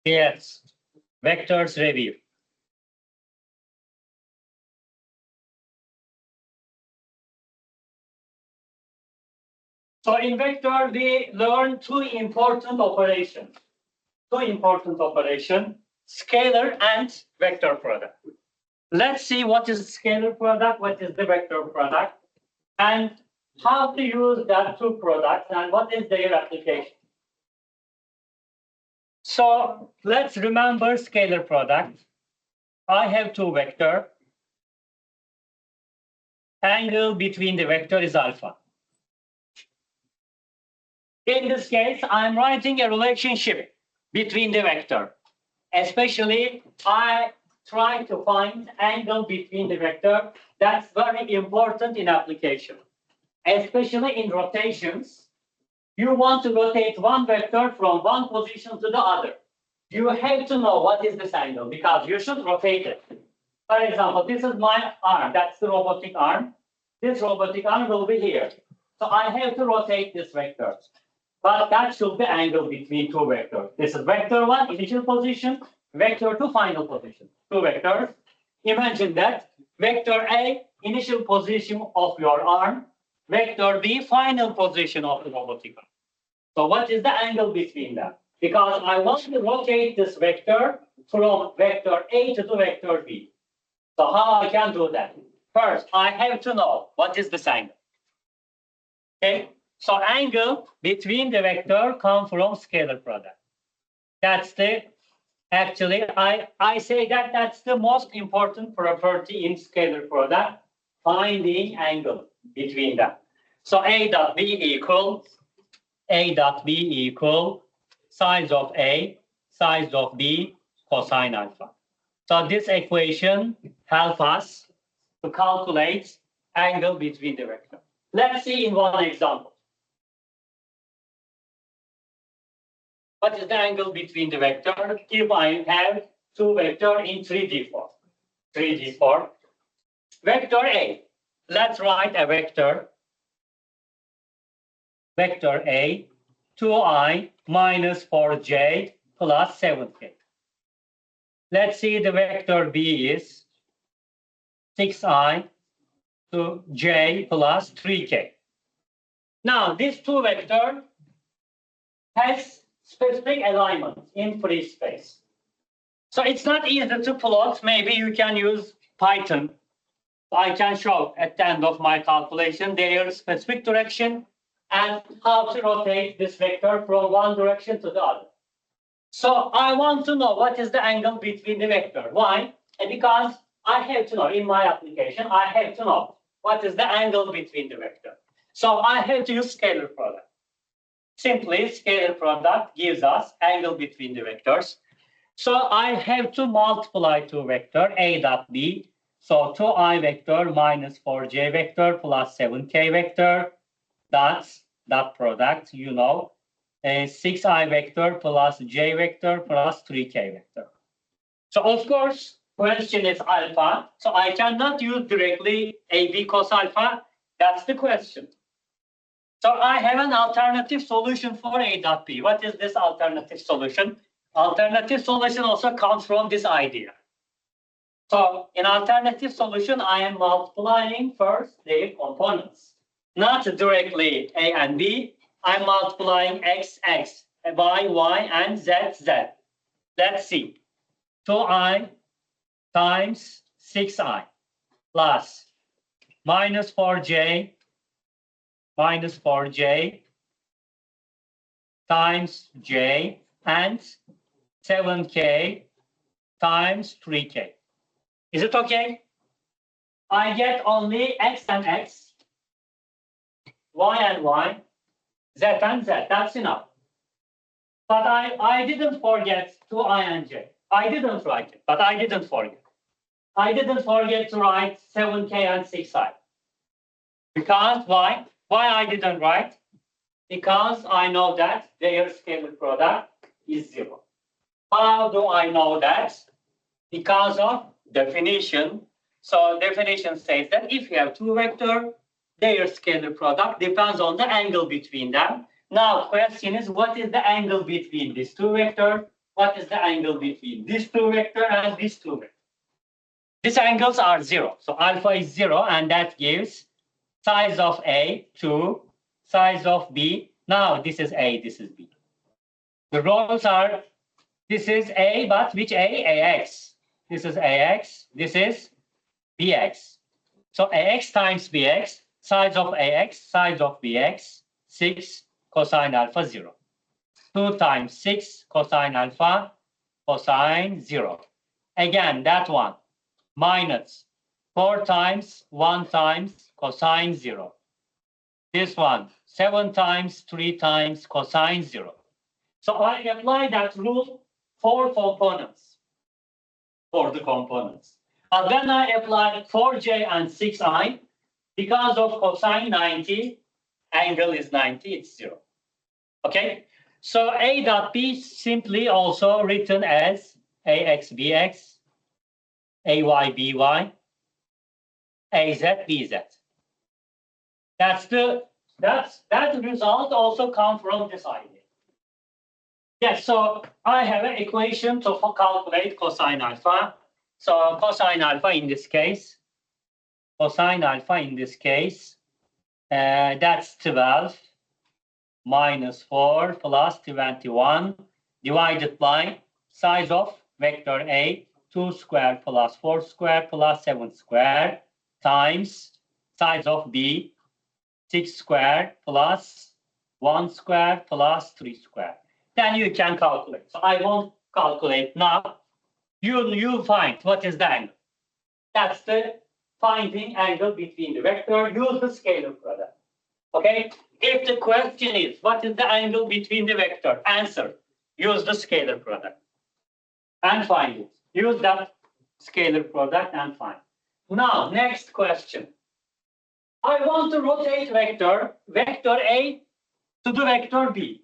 Yes, vectors review. So in vector, we learn two important operations. Scalar and vector product. Let's see what is scalar product, what is the vector product, and how to use that two products and what is their application. So let's remember scalar product. I have two vectors. Angle between the vector is alpha. In this case, I'm writing a relationship between the vector. Especially, I try to find angle between the vector. That's very important in application. Especially in rotations, you want to rotate one vector from one position to the other. You have to know what is this angle because you should rotate it. For example, this is my arm. That's the robotic arm. This robotic arm will be here. So I have to rotate this vector. But that should be angle between two vectors. This is vector 1, initial position, vector 2, final position. Two vectors. Imagine that vector A, initial position of your arm, vector B, final position of the robotic arm. So what is the angle between them? Because I want to rotate this vector from vector A to the vector B. So how I can do that? First, I have to know what is this angle. Okay. So angle between the vector comes from scalar product. That's the, actually, I say that that's the most important property in scalar product, finding angle between them. So A dot B equals size of A, size of B, cosine alpha. So this equation helps us to calculate angle between the vector. Let's see in one example. What is the angle between the vector? If I have two vectors in 3D form. Vector A. Let's write a vector. Vector A, 2i minus 4j plus 7k. Let's see the vector B is 6i to j plus 3k. Now, these two vectors has specific alignment in free space. So it's not easy to plot. Maybe you can use Python. I can show at the end of my calculation their specific direction and how to rotate this vector from one direction to the other. So I want to know what is the angle between the vector. Why? Because I have to know in my application, I have to know what is the angle between the vector. So I have to use scalar product. Simply, scalar product gives us angle between the vectors. So I have to multiply two vector, A dot B. So 2i vector minus 4j vector plus 7k vector. That's that product, you know. 6i vector plus j vector plus 3k vector. So of course, question is alpha. So I cannot use directly AB cos alpha. That's the question. So I have an alternative solution for A dot B. What is this alternative solution? Alternative solution also comes from this idea. So in alternative solution, I am multiplying first their components. Not directly A and B. I'm multiplying x, x, y, y, and z, z. Let's see. 2i times 6i plus minus 4j times j and 7k times 3k. Is it okay? I get only x and x, y and y, z and z. That's enough. But I didn't forget 2i and j. I didn't write it, but I didn't forget. I didn't forget to write 7k and 6i. Because why? Why I didn't write? Because I know that their scalar product is 0. How do I know that? Because of definition. So definition says that if you have two vectors, their scalar product depends on the angle between them. Now question is, what is the angle between these two vectors? what is the angle between these two vectors and these two vectors. These angles are 0. So alpha is 0, and that gives size of A 2, size of B. Now this is A, this is B. The roles are, this is A, but which A? AX. This is AX, this is BX. So AX times BX, size of AX, size of BX, 6 cosine alpha 0. 2 times 6 cosine alpha, cosine 0. Again, that one, minus 4 times 1 times cosine 0. This one, 7 times 3 times cosine 0. So I apply that rule for components, for the components. But when I apply 4j and 6i, because of cosine 90, angle is 90, it's 0. Okay? So A dot B simply also written as AX BX, AY BY, AZ BZ. That result also comes from this idea. Yes, so I have an equation to calculate cosine alpha. So cosine alpha in this case, that's 12 minus 4 plus 21 divided by size of vector A, 2 square plus 4 square plus 7 square times size of B, 6 square plus 1 square plus 3 square. Then you can calculate. So I won't calculate now. You find what is the angle. That's the finding angle between the vector. Use the scalar product. Okay? If the question is what is the angle between the vector, answer. Use the scalar product and find it. Use that scalar product and find. Now, next question. I want to rotate vector A to the vector B.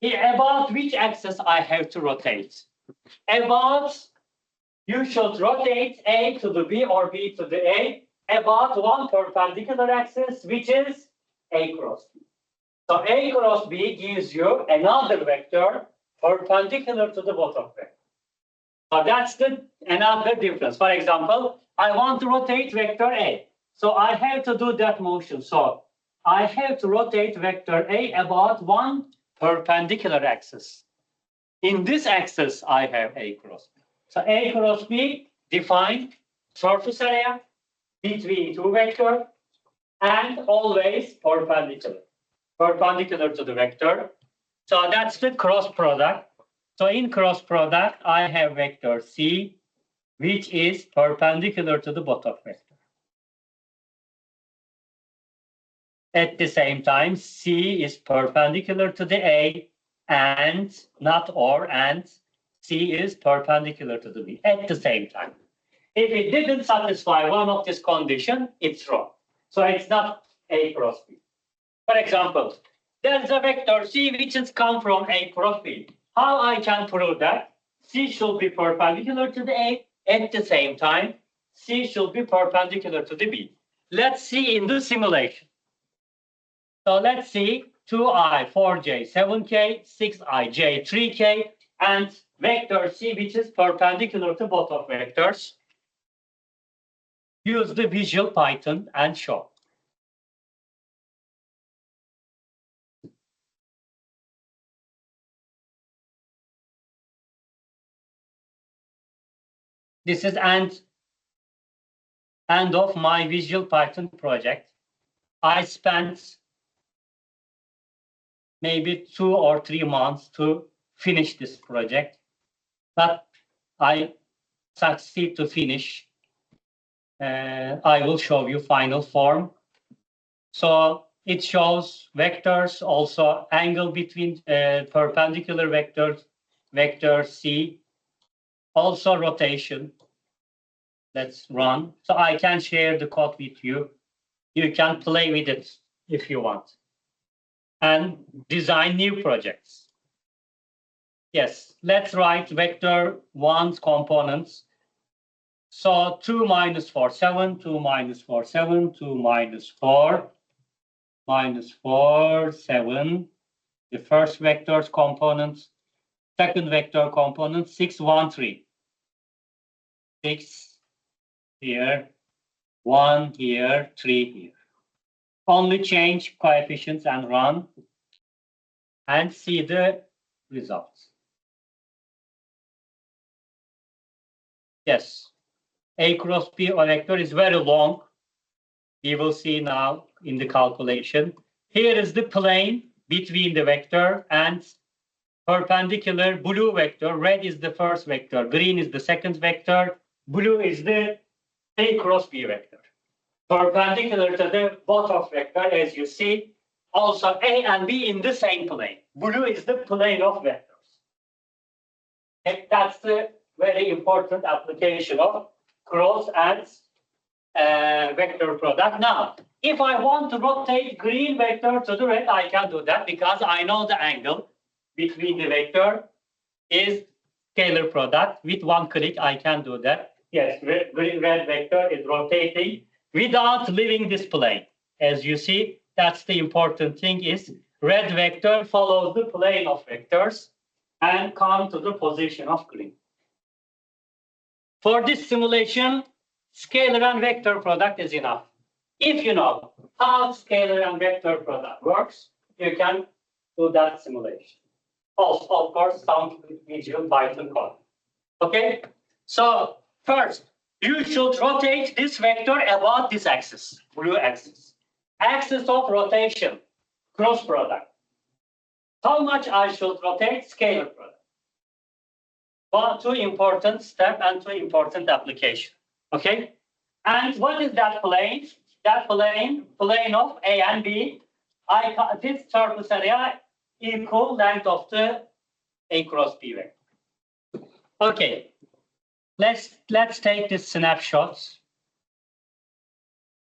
About which axis I have to rotate? About, you should rotate A to the B or B to the A about one perpendicular axis, which is A cross B. So A cross B gives you another vector perpendicular to the bottom vector. So that's another difference. For example, I want to rotate vector A. So I have to do that motion. So I have to rotate vector A about one perpendicular axis. In this axis, I have A cross B. So A cross B define surface area between two vectors and always perpendicular to the vector. So that's the cross product. So in cross product, I have vector C, which is perpendicular to the bottom vector. At the same time, C is perpendicular to the A and C is perpendicular to the B at the same time. If it didn't satisfy one of this condition, it's wrong. So it's not A cross B. For example, there's a vector C which has come from A cross B. How I can prove that? C should be perpendicular to the A at the same time. C should be perpendicular to the B. Let's see in the simulation. So let's see 2i, 4j, 7k, 6i, j, 3k, and vector C, which is perpendicular to both of vectors. Use the Visual Python and show. This is end of my Visual Python project. I spent maybe 2 or 3 months to finish this project, but I succeed to finish. I will show you final form. So it shows vectors, also angle between perpendicular vectors, vector C, also rotation. Let's run. So I can share the code with you. You can play with it if you want. And design new projects. Yes, let's write vector 1's components. So 2 minus 4, 7, 2 minus 4, 7, 2 minus 4, minus 4, 7. The first vector's components. Second vector component 6, 1, 3. 6 here, 1 here, 3 here. Only change coefficients and run and see the results. Yes, A cross B vector is very long. We will see now in the calculation. Here is the plane between the vector and perpendicular blue vector. Red is the first vector, green is the second vector, blue is the A cross B vector. Perpendicular to the bottom vector, as you see, also A and B in the same plane. Blue is the plane of vectors. And that's the very important application of cross and vector product. Now, if I want to rotate green vector to the red, I can do that because I know the angle between the vector is scalar product. With one click, I can do that. Yes, red vector is rotating without leaving this plane. As you see, that's the important thing is red vector follows the plane of vectors and come to the position of green. For this simulation, scalar and vector product is enough. If you know how scalar and vector product works, you can do that simulation. Also, of course, some visual Python code. Okay, so first, you should rotate this vector about this axis, blue axis. Axis of rotation, cross product. How much I should rotate scalar product? Two important step and two important application. Okay, and what is that plane? That plane of A and B. This surface area equal length of the A cross B vector. Okay, let's take this snapshots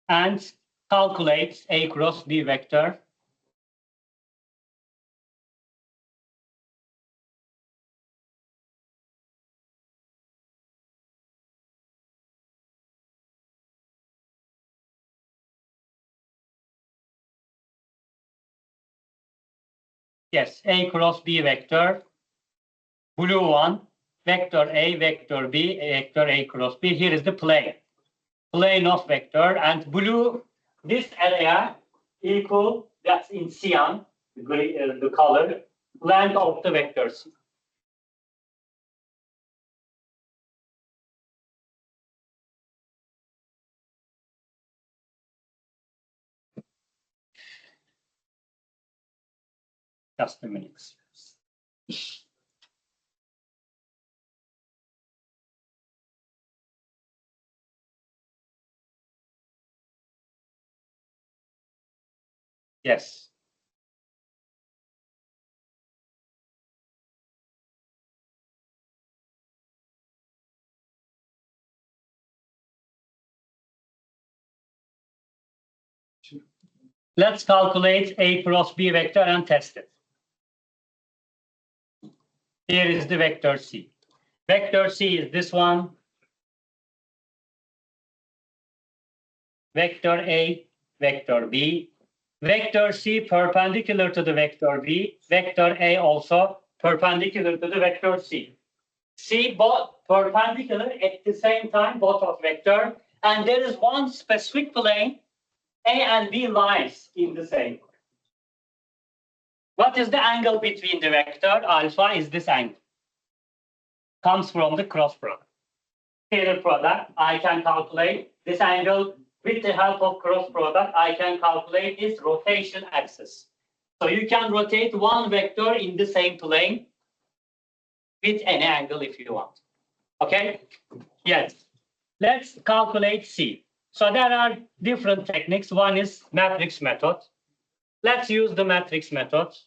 and calculate A cross B vector. Yes, A cross B vector, blue one, vector A, vector B, vector A cross B. Here is the plane of vector, and blue, this area equal, that's in cyan, the color, length of the vectors. Just a minute. Yes. Let's calculate A cross B vector and test it. Here is the vector C. Vector C is this one. Vector A, vector B. Vector C perpendicular to the vector B. Vector A also perpendicular to the vector C. C both perpendicular at the same time, both of vector. And there is one specific plane, A and B lies in the same. What is the angle between the vector? Alpha is this angle. Comes from the cross product. Scalar product, I can calculate this angle with the help of cross product. I can calculate this rotation axis. So you can rotate one vector in the same plane with any angle if you want. Okay? Yes. Let's calculate C. So there are different techniques. One is matrix method. Let's use the matrix method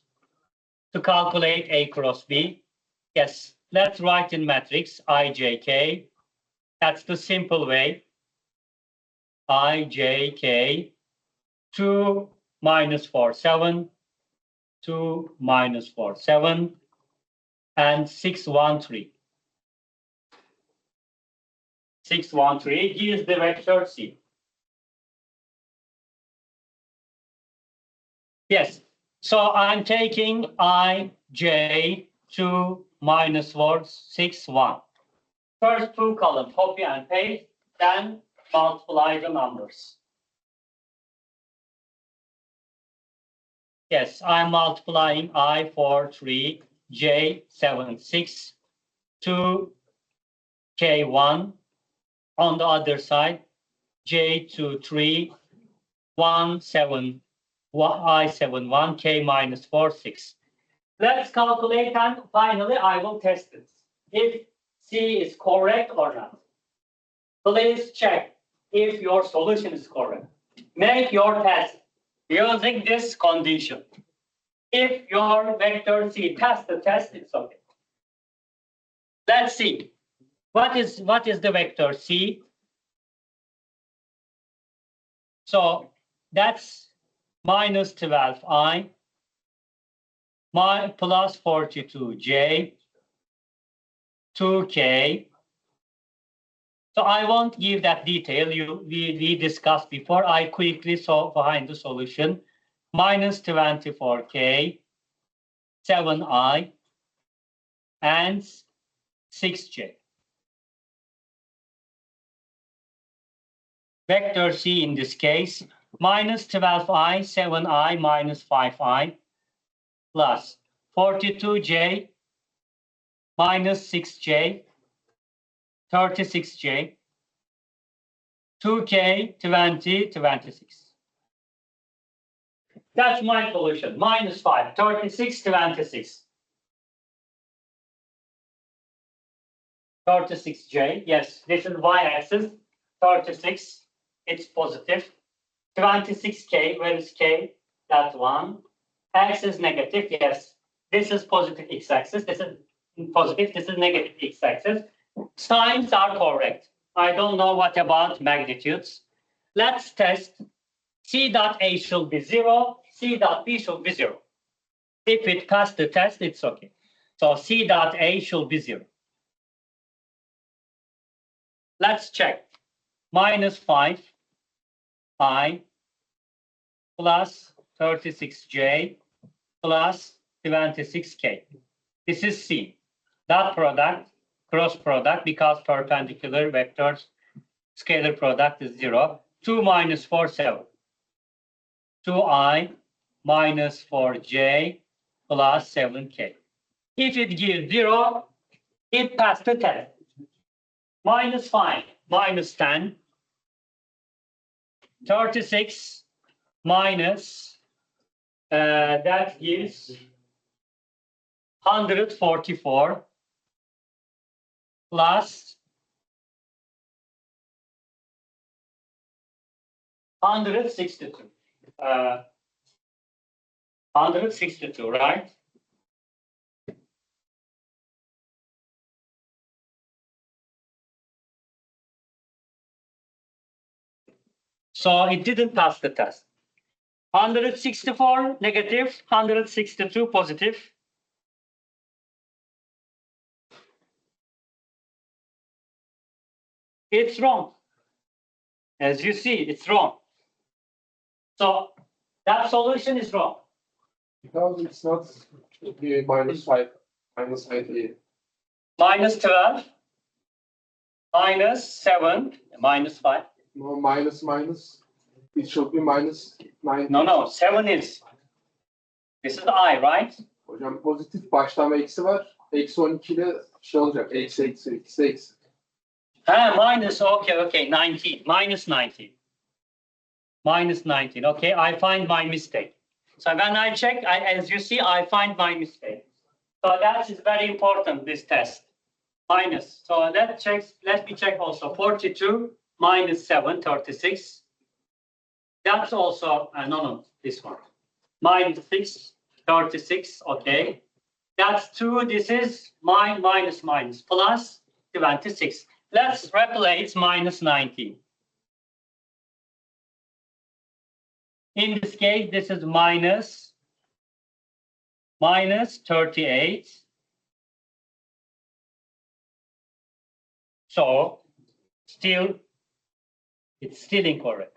to calculate A cross B. Yes, let's write in matrix IJK. That's the simple way. IJK 2 minus 4, 7, 2 minus 4, 7, and 6, 1, 3. 6, 1, 3 gives the vector C. Yes, so I'm taking I, J, 2 minus 4, 6, 1. First two columns, copy and paste, then multiply the numbers. Yes, I'm multiplying I 4, 3, J 7, 6, 2, K 1. On the other side, J 2, 3, 1, 7, I 7, 1, K minus 4, 6. Let's calculate and finally I will test it. If C is correct or not. Please check if your solution is correct. Make your test using this condition. If your vector C passed the test, it's okay. Let's see. What is the vector C? So that's minus 12i plus 42j 2k. So I won't give that detail we discussed before. I quickly saw behind the solution. Minus 24k, 7i, and 6j. Vector C in this case, minus 12i, 7i, minus 5i, plus 42j, minus 6j, 36j, 2k, 20, 26. That's my solution, minus 5, 36, 26. 36j, yes, this is y-axis, 36, it's positive. 26k, where is k? That one. X is negative, yes. This is positive x-axis, this is positive, this is negative x-axis. Signs are correct. I don't know what about magnitudes. Let's test. C dot A should be 0, C dot B should be 0. If it passed the test, it's okay. So C dot A should be 0. Let's check. Minus 5i plus 36j plus 26k. This is C. Dot product, cross product, because perpendicular vectors, scalar product is 0. 2 minus 4, 7. 2i minus 4j plus 7k. If it gives 0, it passed the test. Minus 5, minus 10, 36 minus, that gives 144 plus 162. 162, right? So it didn't pass the test. 164 negative, 162 positive. It's wrong. As you see, it's wrong. So that solution is wrong. Because it's not minus 5, minus 5 here. Minus 12, minus 7, minus 5. No, minus. It should be minus 9. No, 7 is. This is I, right? Hocam pozitif başlama eksi var. Eksi 12 ile şey olacak. Eksi. Minus, okay, 19, minus 19. Minus 19, okay, I find my mistake. So when I check, as you see, I find my mistake. So that is very important, this test. Minus, so let me check also, 42 minus 7, 36. That's also, no, this one. Minus 6, 36, okay. That's 2, this is minus, plus 26. Let's replace minus 19. In this case, this is minus 38. So it's still incorrect.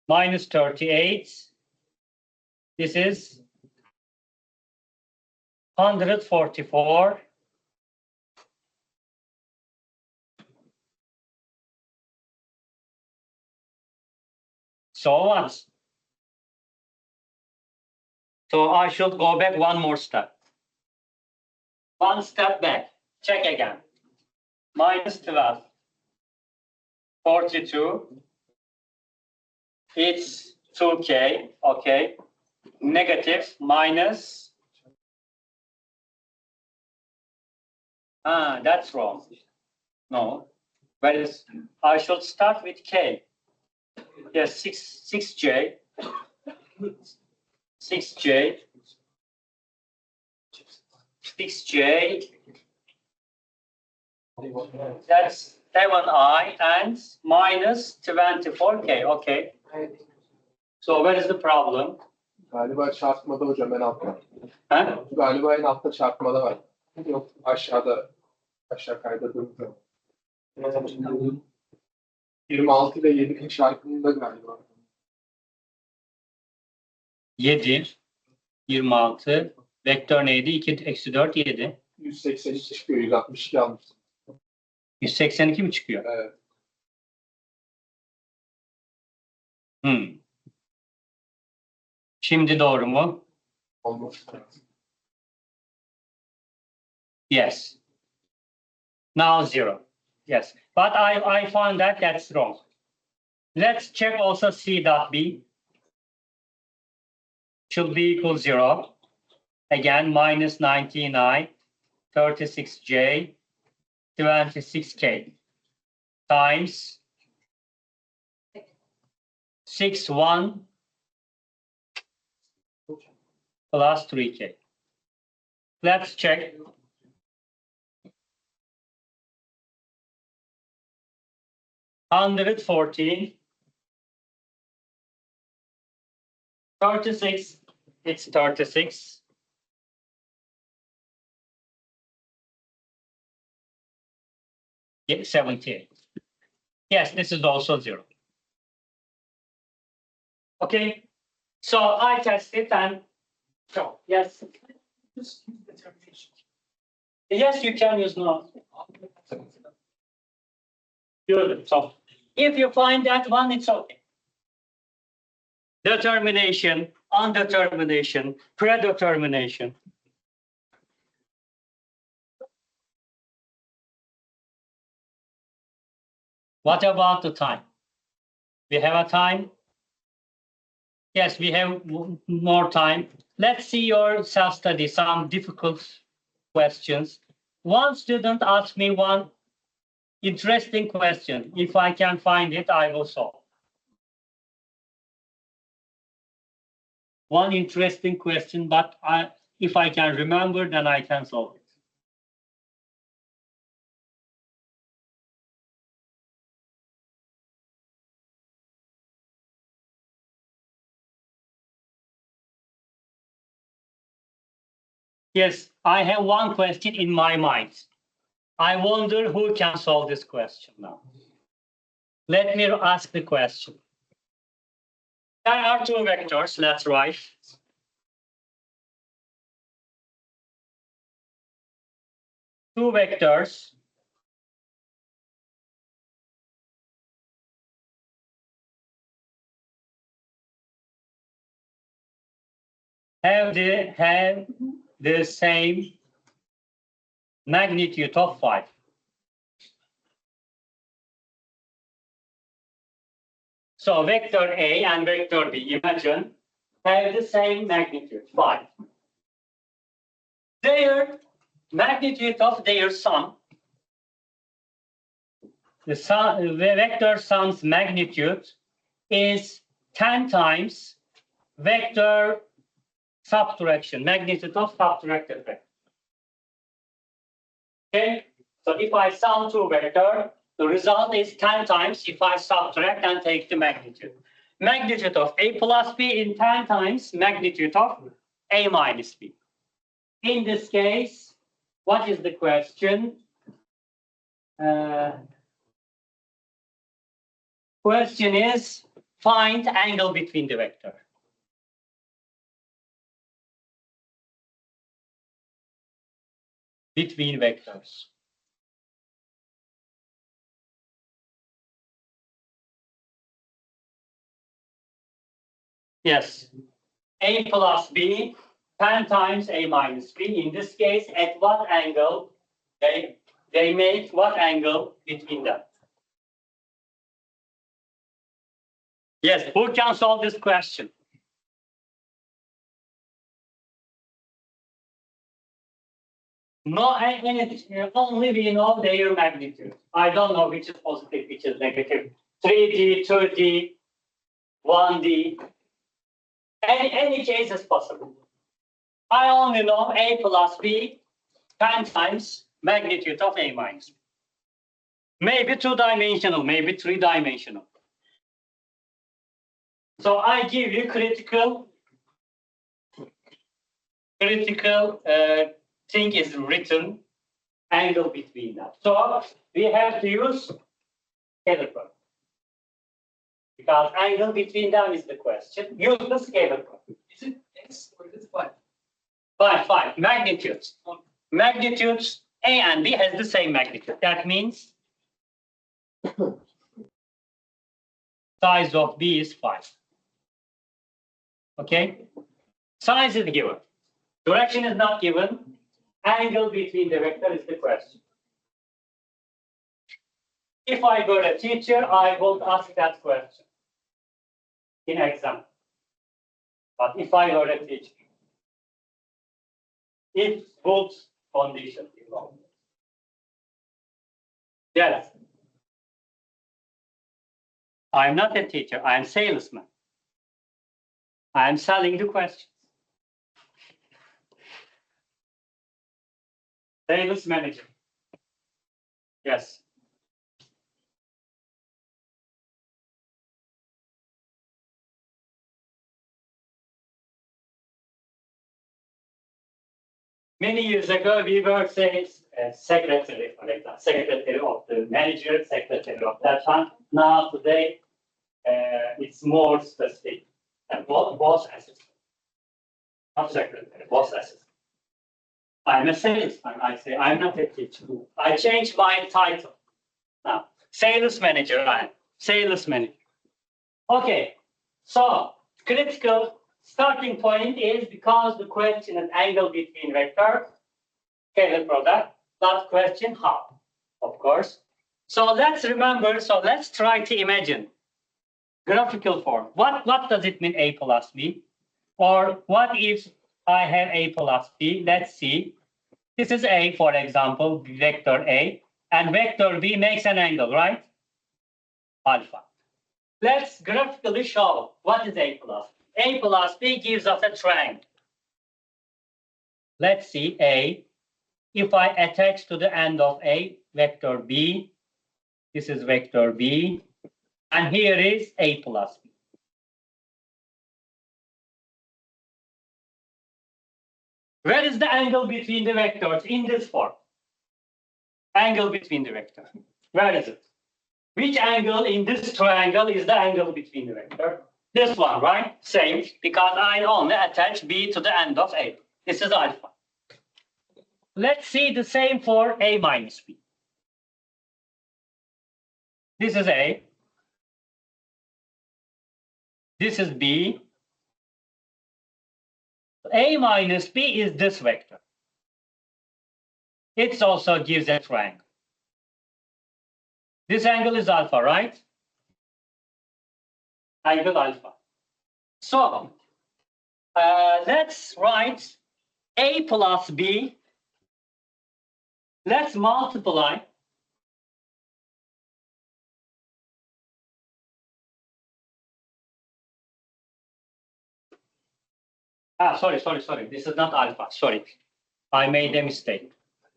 Minus 38. This is 144. So what? So I should go back one more step. One step back. Check again. Minus 12. 42. It's 2k. Okay. Negative minus. That's wrong. No. Whereas I should start with k. Yes, 6j. 6j. 6j. That's 7i and minus 24k. Okay. So where is the problem? Galiba çarpmada hocam en altta. Huh? Galiba en altta çarpmada var. Yok aşağıda. Aşağı kaydırdığımda. 26 ile 7'nin çarpımında galiba. 7, 26. Vektör neydi? 2 eksi 4, 7. 182 çıkıyor. 162 almıştım. 182 mi çıkıyor? Evet. Şimdi doğru mu? Olmuş. Yes. Now 0. Yes. But I found that that's wrong. Let's check also C dot B. Should be equal 0. Again, minus 99, 36J, 26K times 61 plus 3K. Let's check. $114, 36, it's 36. Yeah, 78. Yes, this is also 0. Okay, so I tested and so yes. Just use determination. Yes, you can use no. Good. So if you find that one, it's okay. Determination, undetermination, predetermination. What about the time? We have a time? Yes, we have more time. Let's see your self-study, some difficult questions. One student asked me one interesting question. If I can find it, I will solve. One interesting question, but if I can remember, then I can solve it. Yes, I have one question in my mind. I wonder who can solve this question now. Let me ask the question. There are two vectors, let's write. Two vectors. Have the same magnitude of 5. So vector A and vector B, imagine, have the same magnitude, 5. Their magnitude of their sum, the vector sum's magnitude is 10 times vector subtraction, magnitude of subtracted vector. Okay, so if I sum two vectors, the result is 10 times if I subtract and take the magnitude. Magnitude of A plus B in 10 times magnitude of A minus B. In this case, what is the question? Question is, find angle between the vector. between vectors. Yes, A plus B 10 times A minus B. In this case, at what angle they make what angle between them? Yes, who can solve this question? No, only we know their magnitude. I don't know which is positive, which is negative. 3D, 2D, 1D. Any case is possible. I only know A plus B 10 times magnitude of A minus B. Maybe two-dimensional, maybe three-dimensional. So I give you critical thing is written, angle between them. So we have to use scalar product. Because angle between them is the question. Use the scalar product. Is it x or is it y? Five. Magnitudes. Magnitudes A and B has the same magnitude. That means size of B is 5. Okay? Size is given. Direction is not given. Angle between the vector is the question. If I were a teacher, I would ask that question in exam. But if I were a teacher, if both conditions involved. Yes. I'm not a teacher, I'm a salesman. I'm selling the questions. Sales manager. Yes. Many years ago, we were sales secretary, for example, secretary of the manager, secretary of that one. Now today, it's more specific. And boss assistant, not secretary, boss assistant. I'm a salesman. I say I'm not a teacher. I changed my title. Now, sales manager. I am sales manager. Okay, so critical starting point is because the question is angle between vectors, scalar product, not question how, of course. So let's remember, so let's try to imagine graphical form. What does it mean A plus B? Or what if I have A plus B? Let's see. This is A, for example, vector A, and vector B makes an angle, right? Alpha. Let's graphically show what is A plus B. A plus B gives us a triangle. Let's see A. If I attach to the end of A, vector B, this is vector B, and here is A plus B. Where is the angle between the vectors in this form? Angle between the vectors. Where is it? Which angle in this triangle is the angle between the vector? This one, right? Same, because I only attach B to the end of A. This is alpha. Let's see the same for A minus B. This is A. This is B. A minus B is this vector. It also gives a triangle. This angle is alpha, right? Angle alpha. So let's write A plus B. Let's multiply. Sorry. This is not alpha. Sorry. I made a mistake.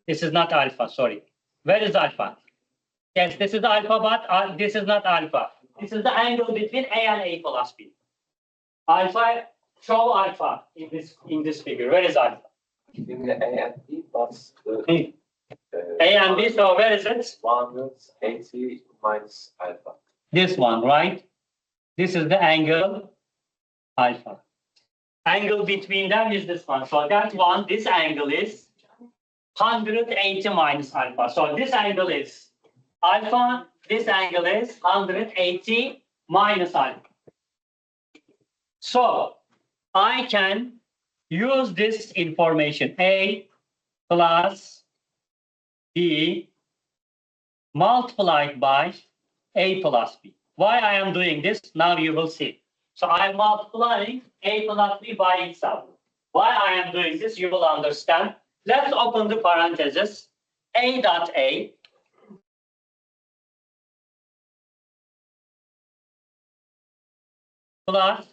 This is not alpha. Sorry. Where is alpha? Yes, this is alpha, but this is not alpha. This is the angle between A and A plus B. Alpha, show alpha in this figure. Where is alpha? Between the A and B plus the A and B, so where is it? 180 minus alpha. This one, right? This is the angle alpha. Angle between them is this one. So that one, this angle is 180 minus alpha. So this angle is alpha, this angle is 180 minus alpha. So I can use this information, A plus B multiplied by A plus B. Why I am doing this? Now you will see. So I am multiplying A plus B by itself. Why I am doing this, you will understand. Let's open the parentheses. A dot A plus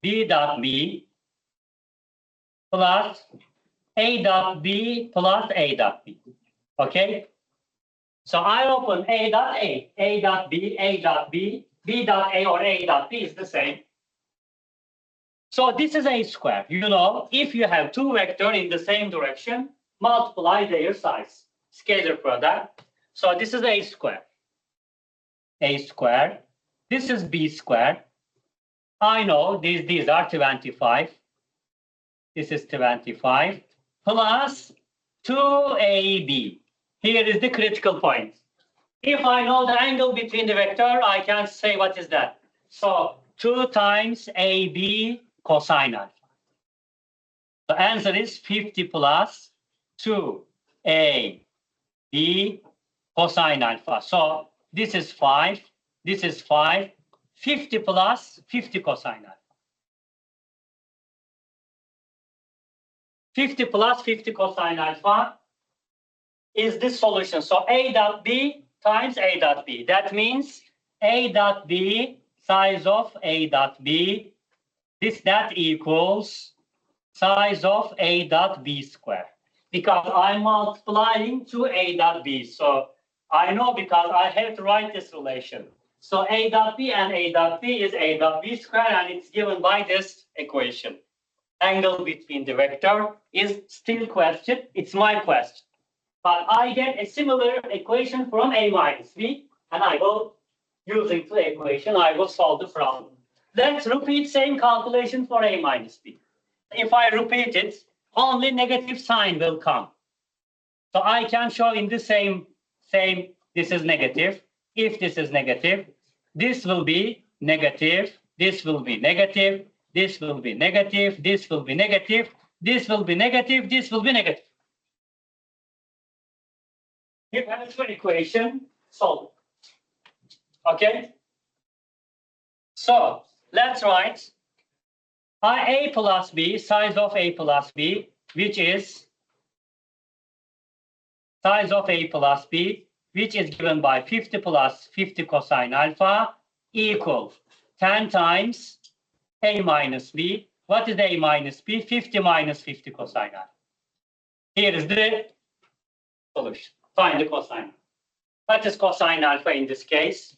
B dot B plus A dot B plus A dot B. Okay? So I open A dot A dot B, A dot B, B dot A or A dot B is the same. So this is A square. You know, if you have two vectors in the same direction, multiply their size. Scalar product. So this is A square. A square. This is B square. I know these are 25. This is 25 plus 2AB. Here is the critical point. If I know the angle between the vector, I can say what is that. So 2 times AB cosine alpha. The answer is 50 plus 2AB cosine alpha. So this is 5, this is 5, 50 plus 50 cosine alpha. 50 plus 50 cosine alpha is this solution. So A dot B times A dot B. That means A dot B, size of A dot B, that equals size of A dot B square. Because I'm multiplying to A dot B. So I know because I have to write this relation. So A dot B and A dot B is A dot B square, and it's given by this equation. Angle between the vector is still question. It's my question. But I get a similar equation from A minus B, and I will, using the equation, I will solve the problem. Let's repeat same calculation for A minus B. If I repeat it, only negative sign will come. So I can show in the same, this is negative. If this is negative, this will be negative, this will be negative, this will be negative, this will be negative, this will be negative, this will be negative. Differential equation solved. Okay? So let's write A plus B, size of A plus B, which is size of A plus B, which is given by 50 plus 50 cosine alpha, equal 10 times A minus B. What is A minus B? 50 minus 50 cosine alpha. Here is the solution. Find the cosine. What is cosine alpha in this case?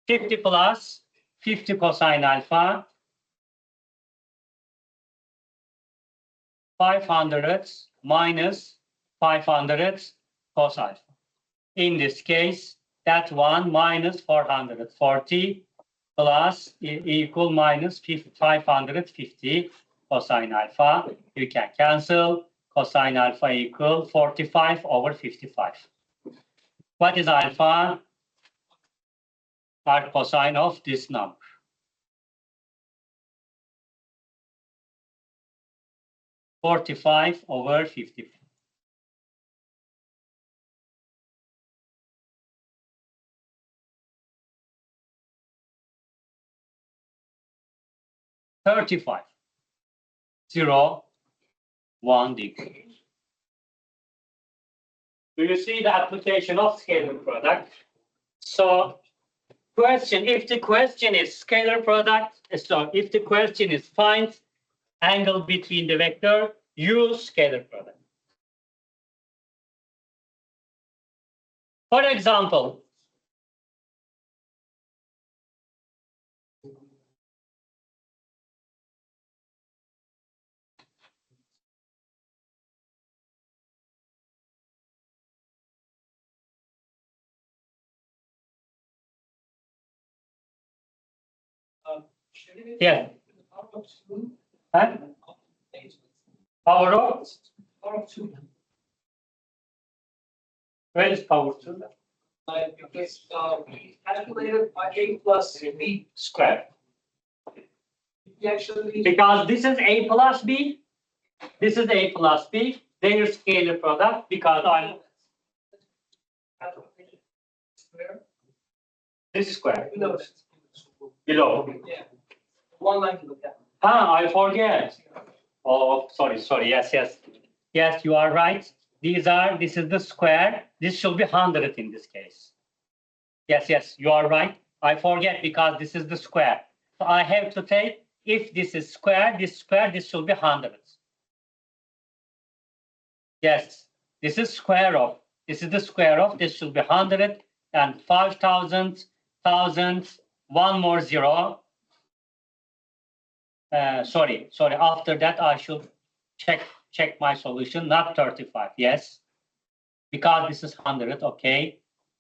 50 plus 50 cosine alpha, 500 minus 500 cos alpha. In this case, that one minus 440 plus equal minus 550 cosine alpha. You can cancel. Cosine alpha equal 45 over 55. What is alpha? Arc cosine of this number. (45 over 55). (35). 0, 1 degree. Do you see the application of scalar product? So, question, if the question is scalar product, so if the question is find angle between the vector, use scalar product. For example, yeah. Huh? Power of? Where is power 2? Because we calculated A plus B. Square. We actually. Because this is A plus B. This is A plus B. Their scalar product because I'm Square. this is square. Below that. Below. Yeah. One line to look at. Ah, I forget. Oh, sorry. Yes. Yes, you are right. This is the square. This should be 100 in this case. Yes, you are right. I forget because this is the square. So I have to take, if this is square, this should be 100. Yes, this is square of, this is the square of, this should be 100 and 5,000, 1,000, one more zero. Sorry. After that, I should check my solution, not 35. Yes, because this is 100. Okay.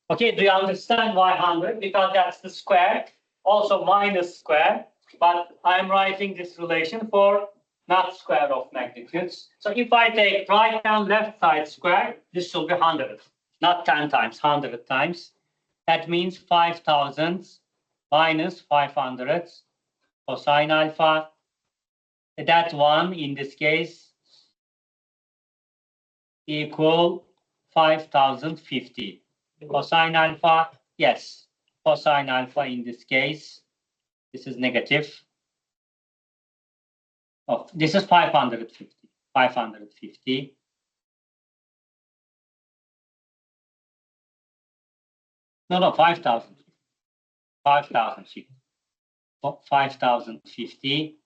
Do you understand why 100? Because that's the square, also minus square. But I'm writing this relation for not square of magnitudes. So if I take right and left side square, this should be 100, not 10 times, 100 times. That means 5,000 minus 500 cosine alpha. That one in this case equal 5,050. Cosine alpha, yes, cosine alpha in this case, this is negative. Oh, this is 550. 550. No, 5,000. 5,050. 5,050.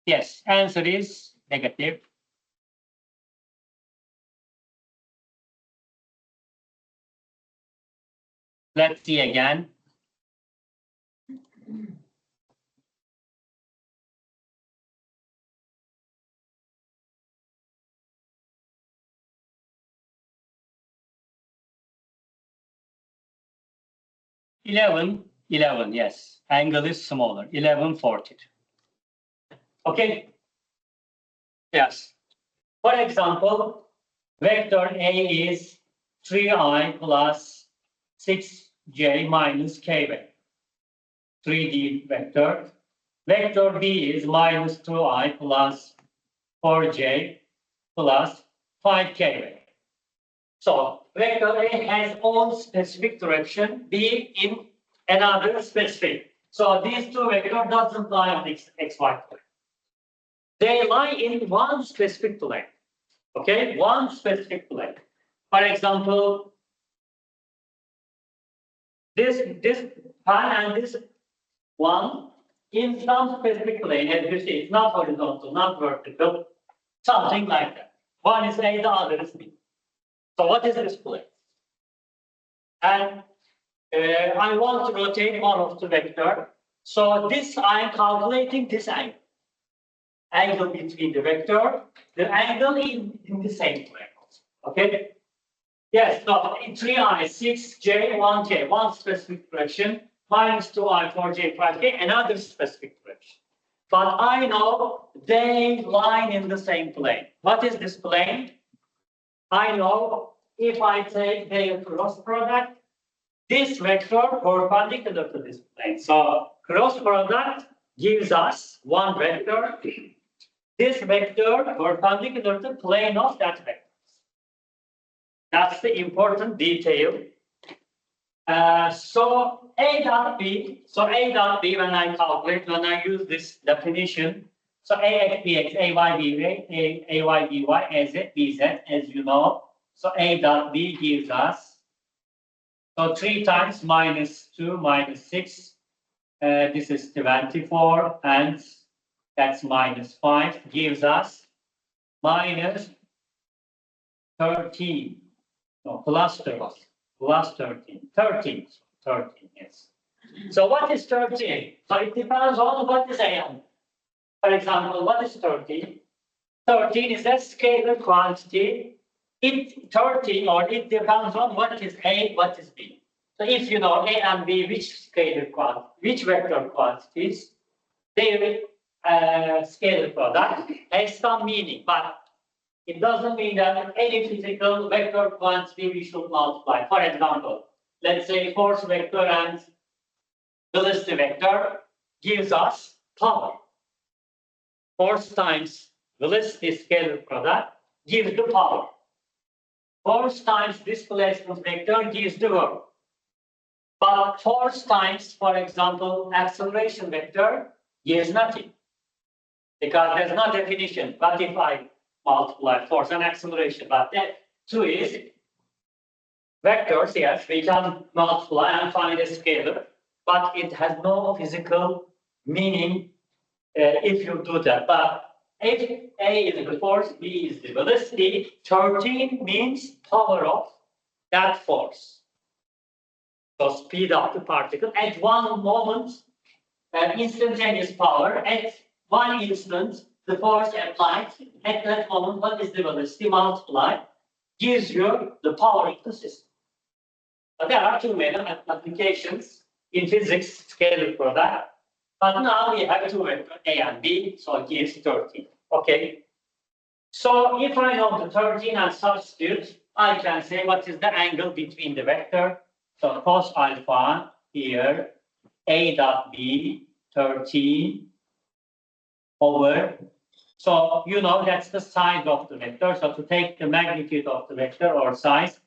Yes, answer is negative. Let's see again. Eleven, yes. Angle is smaller. 1140. Okay. Yes. For example, vector A is 3i plus 6j minus k. 3D vector. Vector B is minus 2i plus 4j plus 5k. So vector A has own specific direction, B in another specific. So these two vectors doesn't lie on xy plane. They lie in one specific plane. Okay, one specific plane. For example, this pan and this one in some specific plane, as you see, it's not horizontal, not vertical, something like that. One is A, the other is B. So what is this plane? And I want to rotate one of the vector. So this, I am calculating this angle. Angle between the vector, the angle in the same plane. Okay? Yes, so in 3i, 6j, 1k, one specific direction, minus 2i, 4j, 5k, another specific direction. But I know they lie in the same plane. What is this plane? I know if I take their cross product, this vector perpendicular to this plane. So cross product gives us one vector. This vector perpendicular to plane of that vector. That's the important detail. So A dot B, when I calculate, when I use this definition, so AX, BX, AY, BY, AY, BY, AZ, BZ, as you know. So A dot B gives us, so 3 times minus 2 minus 6, this is 24, and that's minus 5, gives us minus 13. No, plus 13. Plus 13. 13, yes. So what is 13? So it depends on what is A. For example, what is 13? 13 is a scalar quantity. It depends on what is A, what is B. So if you know A and B, which vector quantities, their scalar product has some meaning. But it doesn't mean that any physical vector quantity we should multiply. For example, let's say force vector and velocity vector gives us power. Force times velocity scalar product gives the power. Force times displacement vector gives the work. But force times, for example, acceleration vector gives nothing. Because there's no definition. But if I multiply force and acceleration, but that two is vectors, yes, we can multiply and find a scalar, but it has no physical meaning if you do that. But if A is the force, B is the velocity, 13 means power of that force. So speed of the particle at one moment, instantaneous power, at one instant, the force applied, at that moment, what is the velocity multiplied, gives you the power of the system. But there are too many applications in physics, scalar product. But now we have two vectors, A and B, so it gives 13. Okay. So if I know the 13 and substitute, I can say what is the angle between the vector. So cos alpha here, A dot B, 13 over. So you know that's the size of the vector. So to take the magnitude of the vector or size,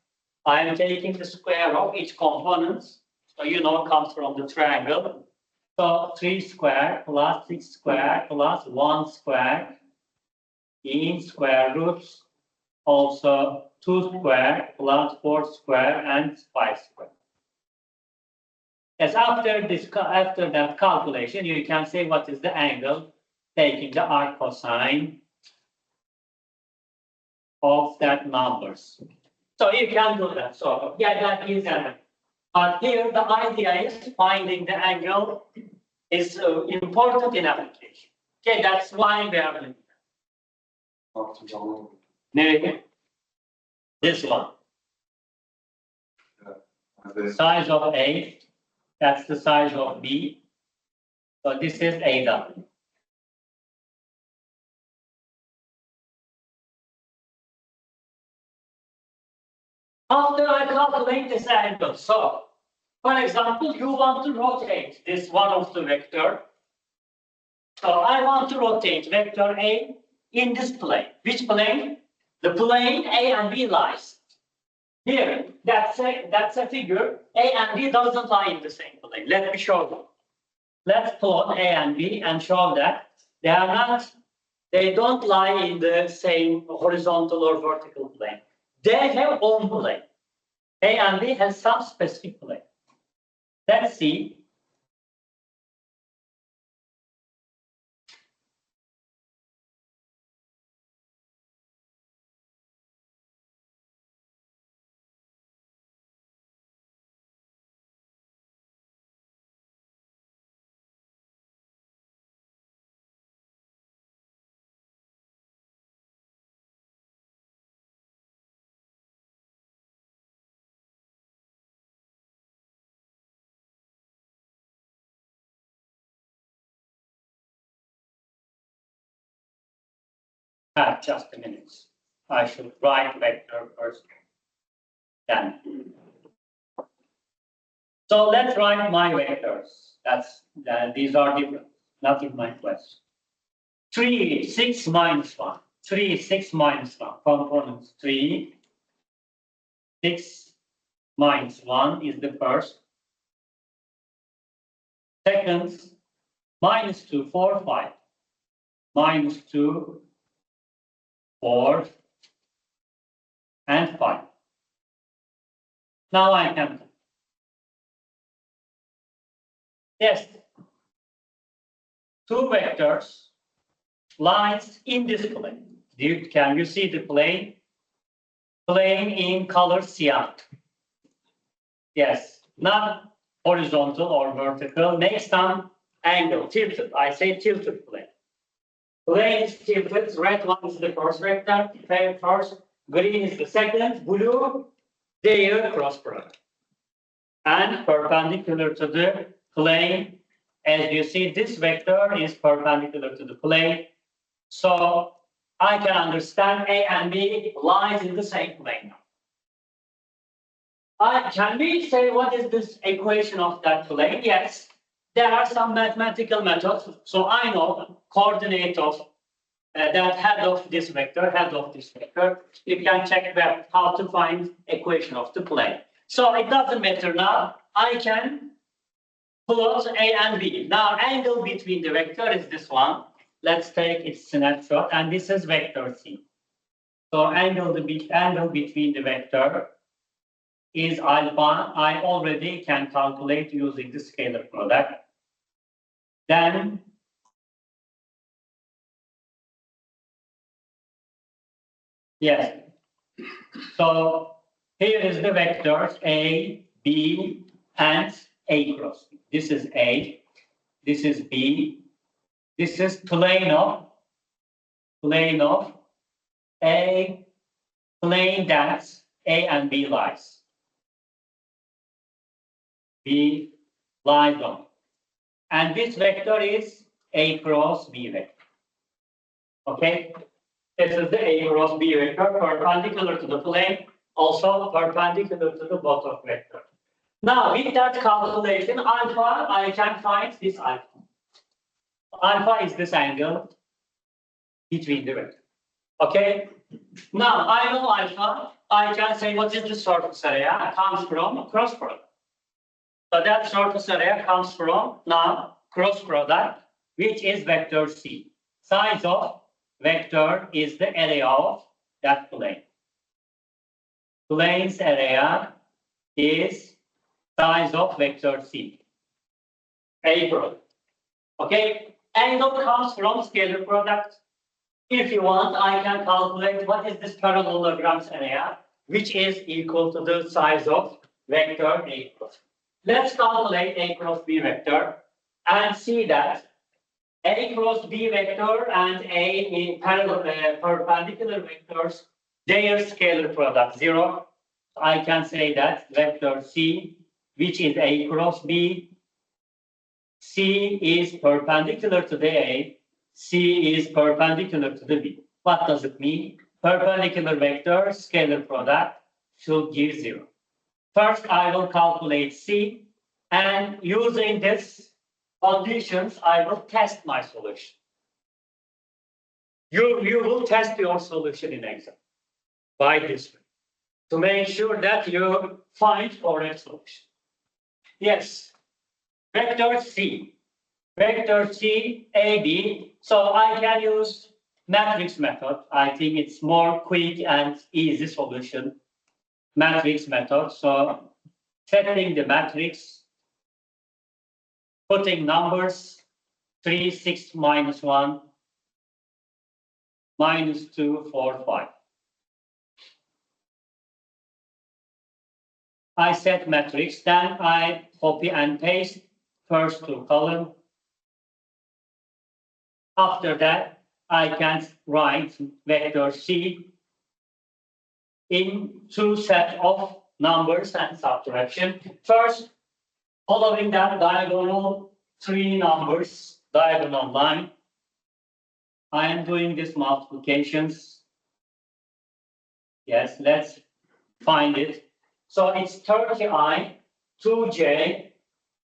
I am taking the square of each component. So you know it comes from the triangle. So 3 squared plus 6 squared plus 1 squared in square roots. Also 2 squared plus 4 squared and 5 squared. As after that calculation, you can say what is the angle taking the arc cosine of that numbers. So you can do that. So yeah, that is an. But here the idea is finding the angle is important in application. Okay, that's why we are doing that. This one. Size of A, that's the size of B. So this is AW. After I calculate this angle, so for example, you want to rotate this one of the vector. So I want to rotate vector A in this plane. Which plane? The plane A and B lies. Here, that's a figure. A and B doesn't lie in the same plane. Let me show you. Let's plot A and B and show that they don't lie in the same horizontal or vertical plane. They have own plane. A and B has some specific plane. Let's see. Just a minute. I should write vector first. Then. So let's write my vectors. These are different, not in my question. 3, 6 minus 1. 3, 6 minus 1. Components 3, 6 minus 1 is the first. Second, minus 2, 4, 5. Minus 2, 4, and 5. Now I can. Yes. Two vectors, lines in this plane. Can you see the plane? Plane in color cyan. Yes, not horizontal or vertical, make some angle, tilted. I say tilted plane. Plane is tilted, red one is the first vector, first, green is the second, blue, their cross product. And perpendicular to the plane, as you see, this vector is perpendicular to the plane. So I can understand A and B lies in the same plane. Can we say what is this equation of that plane? Yes, there are some mathematical methods. So I know coordinate of that head of this vector, head of this vector. You can check where, how to find equation of the plane. So it doesn't matter now. I can plot A and B. Now angle between the vector is this one. Let's take its snapshot, and this is vector C. So angle between the vector is alpha. I already can calculate using the scalar product. Then yes. So here is the vectors A, B, and A cross B. This is A. This is B. This is plane of A, plane that A and B lies. B lies on. And this vector is A cross B vector. Okay? This is the A cross B vector perpendicular to the plane, also perpendicular to the bottom vector. Now, with that calculation, alpha, I can find this alpha. Alpha is this angle between the vector. Okay? Now, I know alpha. I can say what is the surface area? It comes from cross product. So that surface area comes from now cross product, which is vector C. Size of vector is the area of that plane. Plane's area is size of vector C. A product. Okay? Angle comes from scalar product. If you want, I can calculate what is this parallelogram's area, which is equal to the size of vector A cross. Let's calculate A cross B vector and see that A cross B vector and A in parallel perpendicular vectors, their scalar product 0. I can say that vector C, which is A cross B, C is perpendicular to the A, C is perpendicular to the B. What does it mean? Perpendicular vector scalar product should give 0. First, I will calculate C, and using this conditions, I will test my solution. You will test your solution in exam by this way to make sure that you find correct solution. Yes, vector C, AB. So I can use matrix method. I think it's more quick and easy solution. Matrix method. So setting the matrix, putting numbers 3, 6, minus 1, minus 2, 4, 5. I set matrix, then I copy and paste first two column. After that, I can write vector C in two sets of numbers and subtraction. First, following that diagonal, 3 numbers, diagonal line. I am doing this multiplications. Yes, let's find it. So it's 30i, 2j,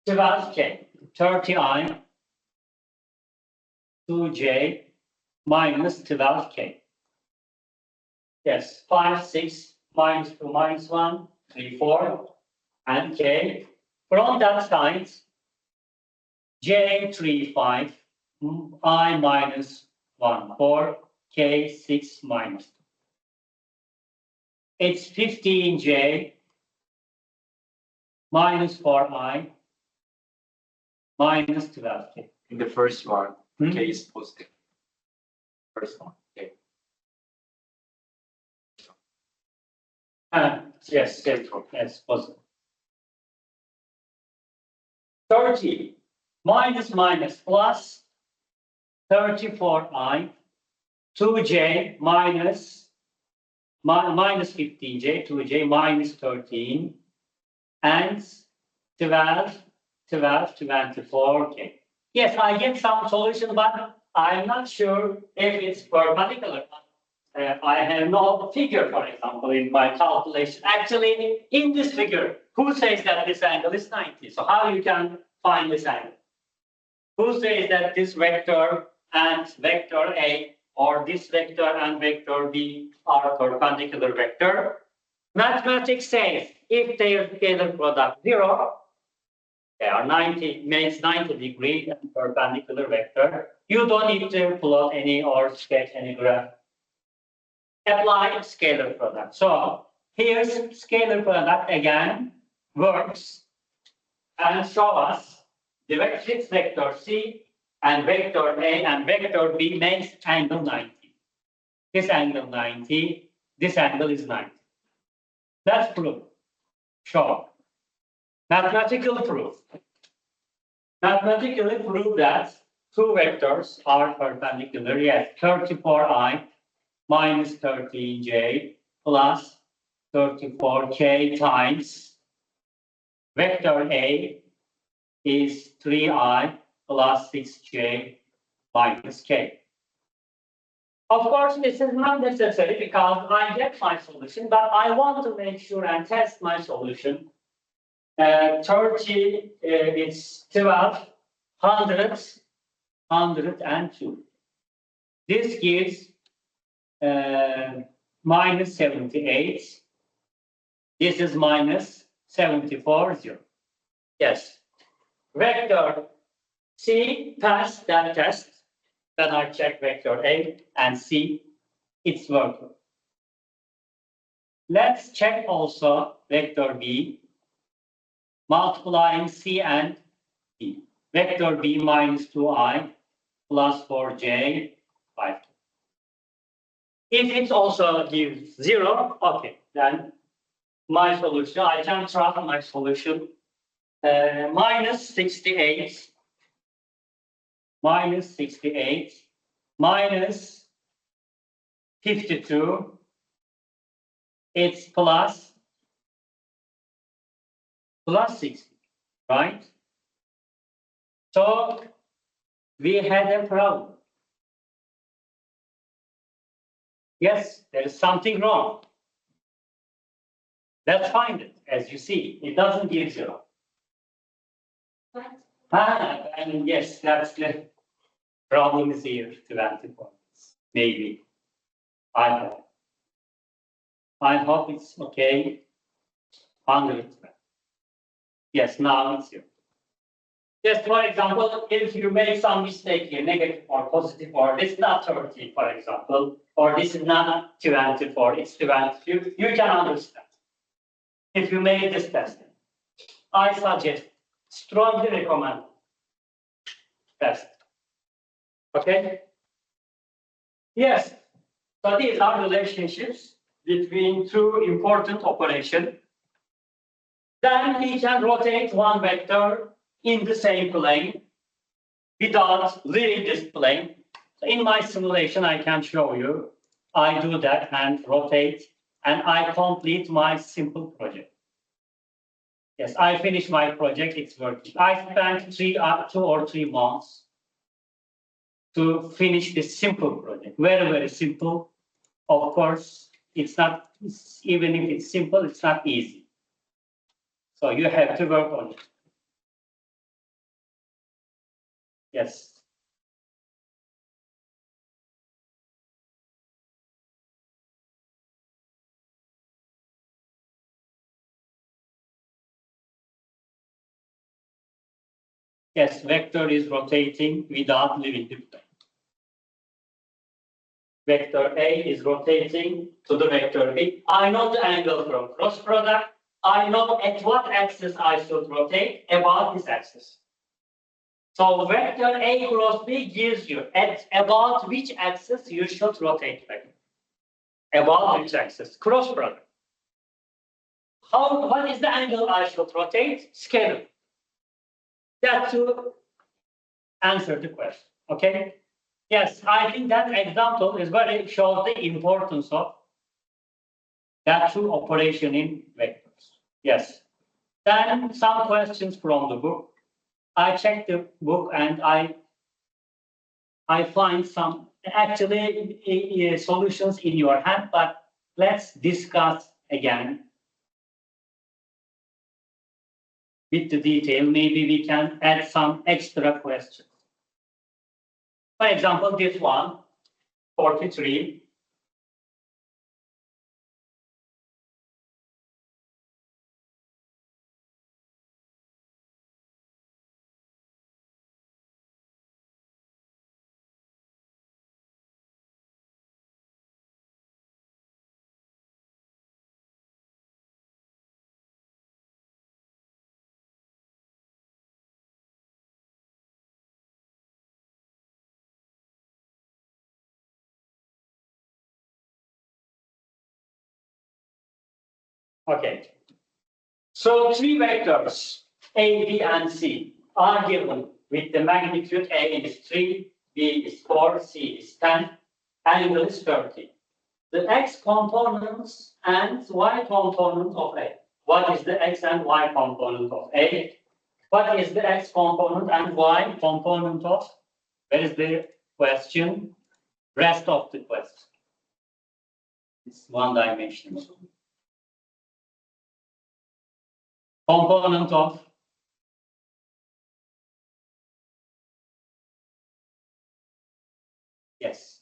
12k. 30i, 2j, minus 12k. Yes, 5, 6, minus 2, minus 1, 3, 4, and k. From that side, j, 3, 5, I minus 1, 4, k, 6, minus 2. It's 15j minus 4i minus 12k. In the first one, k is positive. First one, k. Yes, positive. 30 minus minus plus 34i, 2j minus 15j, 2j minus 13, and 12, 24k. Yes, I get some solution, but I'm not sure if it's perpendicular. I have no figure, for example, in my calculation. Actually, in this figure, who says that this angle is 90? So how you can find this angle? Who says that this vector and vector A or this vector and vector B are perpendicular vector? Mathematics says if their scalar product 0, they are 90, makes 90 degree perpendicular vector. You don't need to plot any or sketch any graph. Apply scalar product. So here's scalar product again works and show us the this vector C and vector A and vector B makes angle 90. This angle 90, this angle is 90. That's proof. Show. Mathematical proof. Mathematically prove that two vectors are perpendicular. Yes, 34i minus 13j plus 34k times vector A is 3i plus 6j minus k. Of course, this is not necessary because I get my solution, but I want to make sure and test my solution. 30, it's 12, 100, 102. This gives minus 78. This is minus 74, 0. Yes. Vector C passed that test. Then I check vector A and C, it's working. Let's check also vector B, multiplying C and B. Vector B minus 2i plus 4j, 5. If it also gives 0, okay, then my solution, I can trust my solution. Minus 68, minus 68, minus 52, it's plus 60, right? So we had a problem. Yes, there is something wrong. Let's find it. As you see, it doesn't give 0. And yes, that's the problem is here, 20 points. Maybe. I hope it's okay. 100. Yes, now it's here. Just for example, if you make some mistake here, negative or positive, or this is not 30, for example, or this is not 24, it's 22, you can understand. If you made this test, I suggest, strongly recommend test. Okay? Yes. So these are relationships between two important operations. Then we can rotate one vector in the same plane without leaving this plane. So in my simulation, I can show you. I do that and rotate, and I complete my simple project. Yes, I finished my project, it's working. I spent 2 or 3 months to finish this simple project. Very, very simple. Of course, it's not, even if it's simple, it's not easy. So you have to work on it. Yes. Yes, vector is rotating without leaving the plane. Vector A is rotating to the vector B. I know the angle from cross product. I know at what axis I should rotate, about this axis. So vector A cross B gives you at about which axis you should rotate vector. About which axis? Cross product. What is the angle I should rotate? Scalar. That to answer the question. Okay? Yes, I think that example is very shows the importance of that two operation in vectors. Yes. Then some questions from the book. I checked the book and I find some actually solutions in your hand, but let's discuss again with the detail. Maybe we can add some extra questions. For example, this one, 43. Okay. So three vectors, A, B, and C, are given with the magnitude A is 3, B is 4, C is 10, angle is 30. The x components and y component of A. What is the x and y component of A? What is the x component and y component of? Where is the question? Rest of the question. It's one dimensional. Component of yes.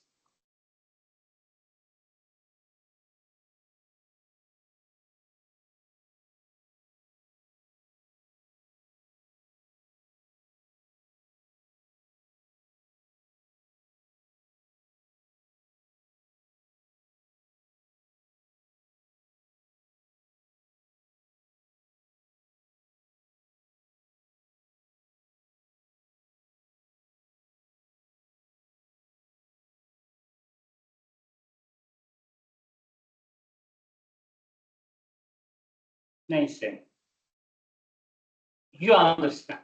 Neyse. You understand.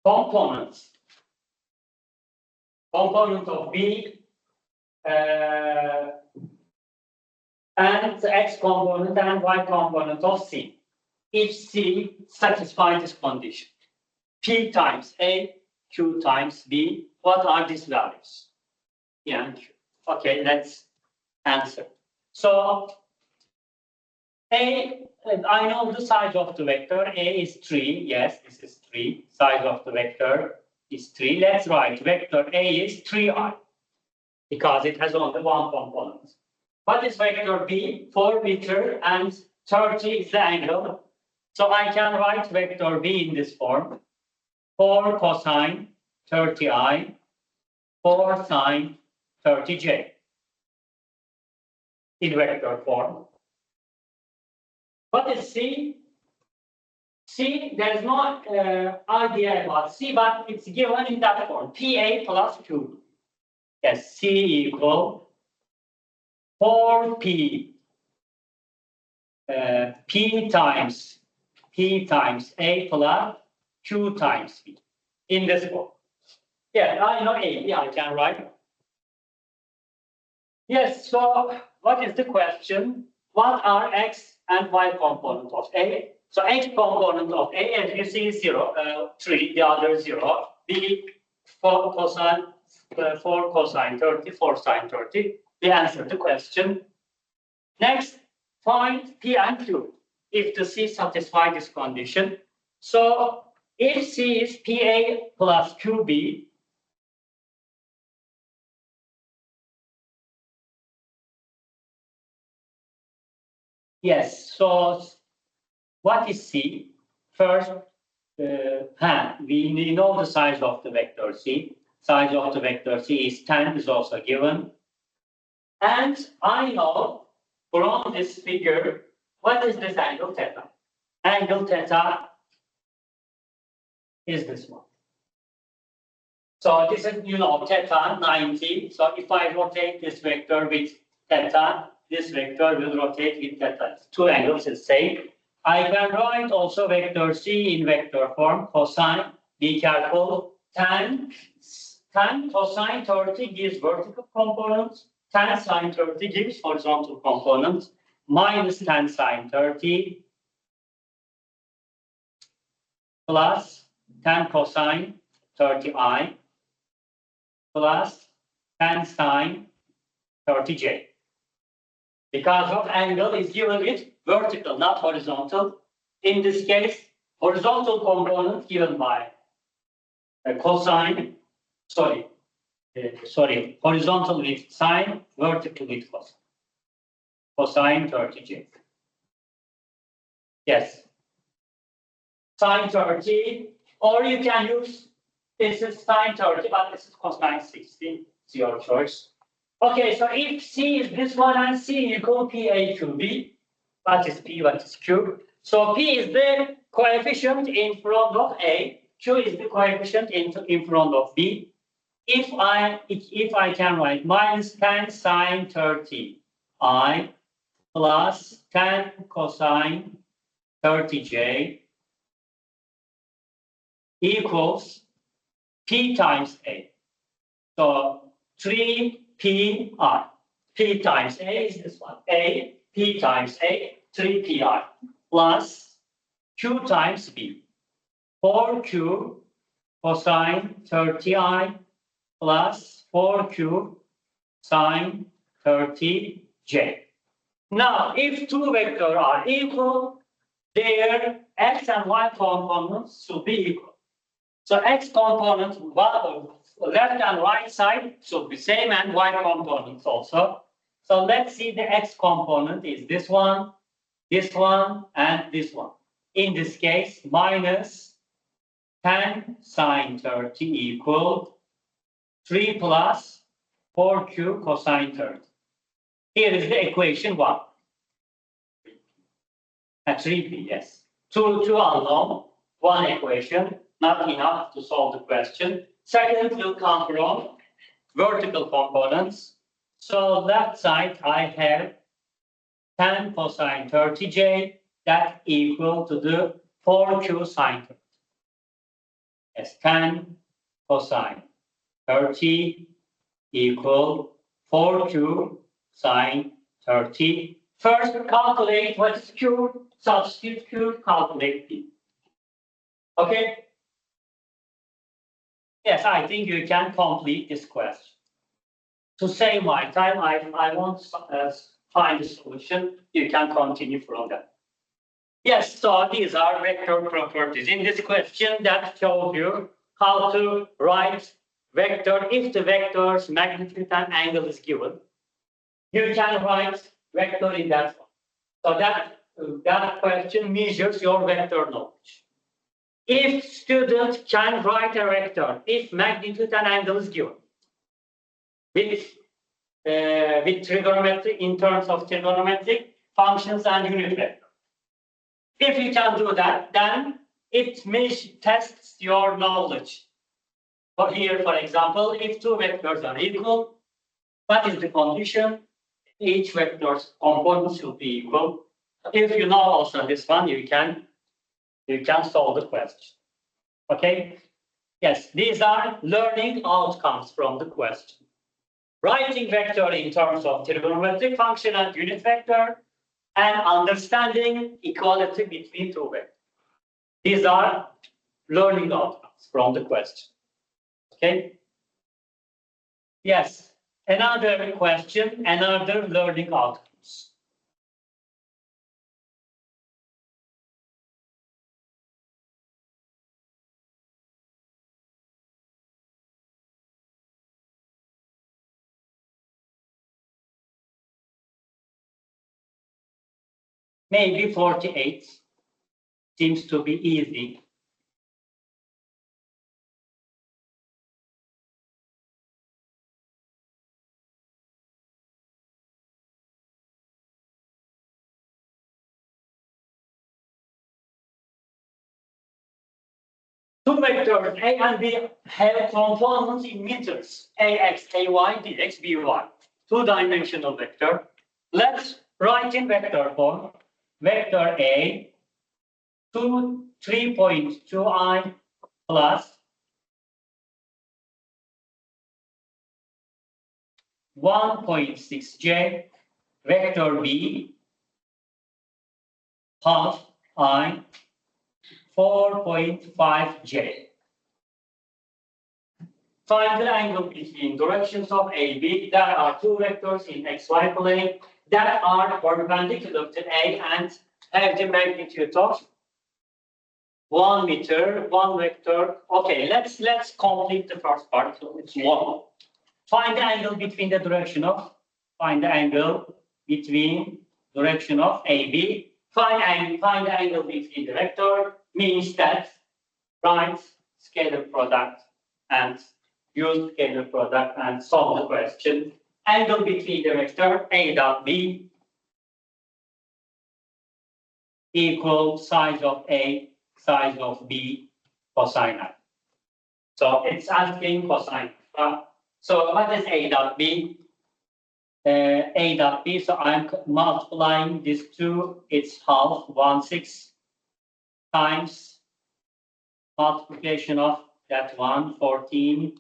Components. Component of B and the x component and y component of C. If C satisfies this condition, P times A, Q times B, what are these values? P and Q. Okay, let's answer. So A, I know the size of the vector. A is 3. Yes, this is 3. Size of the vector is 3. Let's write vector A is 3i because it has only one component. What is vector B? 4 meter and 30 is the angle. So I can write vector B in this form. 4 cosine 30i, 4 sine 30j in vector form. What is C? C, there's no idea about C, but it's given in that form. PA plus Q. Yes, C equal 4P P times A plus Q times B in this form. Yeah, I know A, B, I can write. Yes, so what is the question? What are x and y component of A? So x component of A, as you see, is 0, 3, the other 0. B, 4 cosine 30, 4 sine 30. We answer the question. Next, find P and Q if the C satisfies this condition. So if C is PA plus QB, yes, so what is C? First, we know the size of the vector C. Size of the vector C is 10, is also given. And I know from this figure, what is this angle theta? Angle theta is this one. So this is, theta 90. So if I rotate this vector with theta, this vector will rotate with theta. Two angles is same. I can write also vector C in vector form, cosine. Be careful. Tan cosine 30 gives vertical components. Tan sine 30 gives horizontal components. Minus tan sine 30 plus tan cosine 30i plus 10 sine 30j. Because of angle is given with vertical, not horizontal. In this case, horizontal component given by cosine, horizontal with sine, vertical with cosine. Cosine 30j. Yes. Sine 30, or you can use, this is sine 30, but this is cosine 60. It's your choice. Okay, so if C is this one and C equal PAQB, what is P, what is Q? So P is the coefficient in front of A, Q is the coefficient in front of B. If I can write minus 10 sine 30 I plus 10 cosine 30j equals P times A. So 3pi. P times A is this one. P times A, 3pi plus Q times B. 4Q cosine 30i plus 4Q sine 30j. Now, if two vectors are equal, their x and y components should be equal. So x component, left and right side should be same, and y components also. So let's see, the x component is this one, and this one. In this case, minus 10 sine 30 equal 3 plus 4q cosine 30. Here is the equation 1. 3p, yes. Two unknown, one equation, not enough to solve the question. Second will come from vertical components. So left side, I have 10 cosine 30j, that equal to the 4q sine 30. Yes, 10 cosine 30 equal 4q sine 30. First, calculate what is q, substitute q, calculate p. Okay? Yes, I think you can complete this question. To save my time, I won't find the solution. You can continue from that. Yes, so these are vector properties. In this question, that shows you how to write vector if the vector's magnitude and angle is given. You can write vector in that one. So that question measures your vector knowledge. If student can write a vector, if magnitude and angle is given, with trigonometry, in terms of trigonometric functions and unit vector. If you can do that, then it tests your knowledge. So here, for example, if two vectors are equal, what is the condition? Each vector's component should be equal. If you know also this one, you can solve the question. Okay? Yes, these are learning outcomes from the question. Writing vector in terms of trigonometric function and unit vector, and understanding equality between two vectors. These are learning outcomes from the question. Okay? Yes, another question, another learning outcomes. Maybe 48 seems to be easy. Two vectors A and B have components in meters, AX, AY, DX, BY. Two-dimensional vector. Let's write in vector form. Vector A, 3.2i plus 1.6j. Vector B, half I, 4.5j. Find the angle between directions of A, B. There are two vectors in XY plane that are perpendicular to A and have the magnitude of 1 meter, one vector. Okay, let's complete the first part. So it's one. Find the angle between the direction of. Find the angle between direction of AB. Find the angle between the vector means that write scalar product and use scalar product and solve the question. Angle between the vector A dot B equal size of A, size of B, cosine alpha. So it's asking cosine alpha. So what is A dot B? A dot B, so I'm multiplying these two, it's half, 1/6 times multiplication of that one, 14,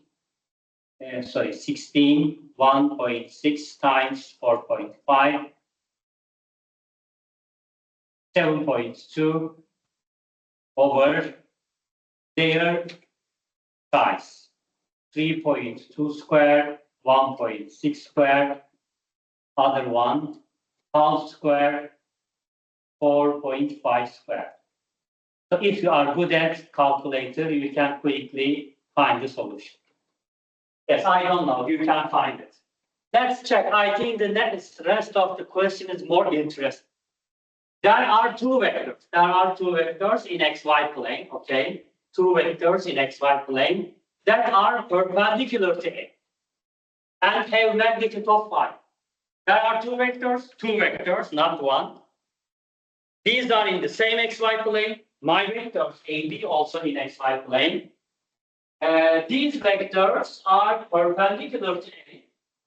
16, 1.6 times 4.5, 7.2 over their size, 3.2 square, 1.6 square, other one, half square, 4.5 square. So if you are good at calculator, you can quickly find the solution. Yes, I don't know, you can find it. Let's check. I think the rest of the question is more interesting. There are two vectors. There are two vectors in XY plane, okay? Two vectors in XY plane that are perpendicular to A and have magnitude of 5. There are two vectors, not one. These are in the same XY plane. My vectors AB also in XY plane. These vectors are perpendicular to A.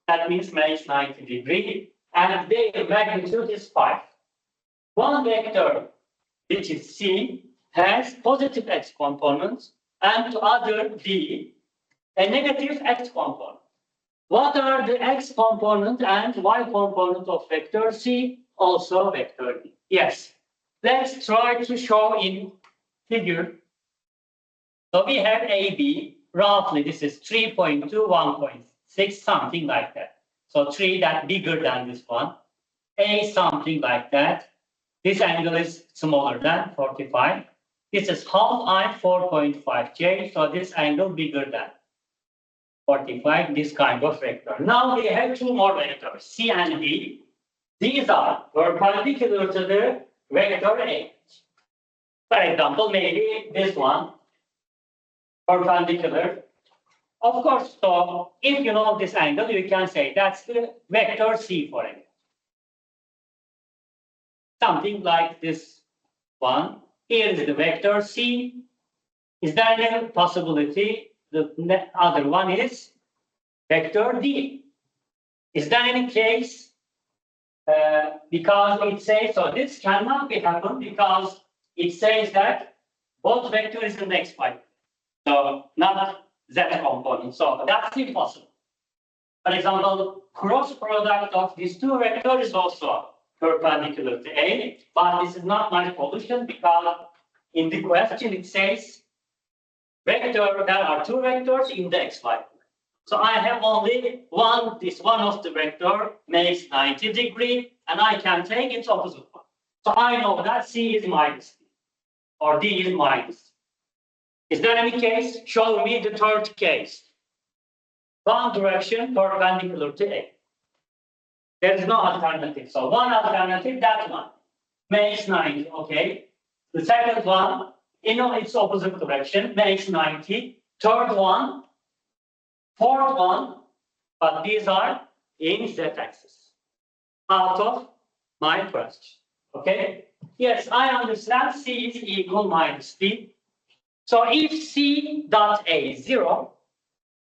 That means makes 90 degrees, and their magnitude is 5. One vector, which is C, has positive x components, and the other D, a negative x component. What are the x component and y component of vector C? Also vector D. Yes. Let's try to show in figure. So we have AB, roughly this is 3.2, 1.6, something like that. So 3 that bigger than this one. A something like that. This angle is smaller than 45. This is half I, 4.5J. So this angle bigger than 45, this kind of vector. Now we have two more vectors, C and D. These are perpendicular to the vector A. For example, maybe this one, perpendicular. Of course, so if you know this angle, you can say that's the vector C for it. Something like this one. Here is the vector C. Is there any possibility the other one is vector D? Is there any case? Because it says, so this cannot be happen because it says that both vectors in the XY. So not Z component. So that's impossible. For example, cross product of these two vectors is also perpendicular to A, but this is not my solution because in the question it says vector, there are two vectors in the XY. So I have only one, this one of the vector makes 90 degrees, and I can take its opposite one. So I know that C is minus D, or D is minus. Is there any case? Show me the third case. One direction perpendicular to A. There is no alternative. So one alternative, that one, makes 90, okay? The second one, in its opposite direction, makes 90. Third one, fourth one, but these are in Z-axis. Out of my question, okay? Yes, I understand C is equal minus D. So if C dot A is 0,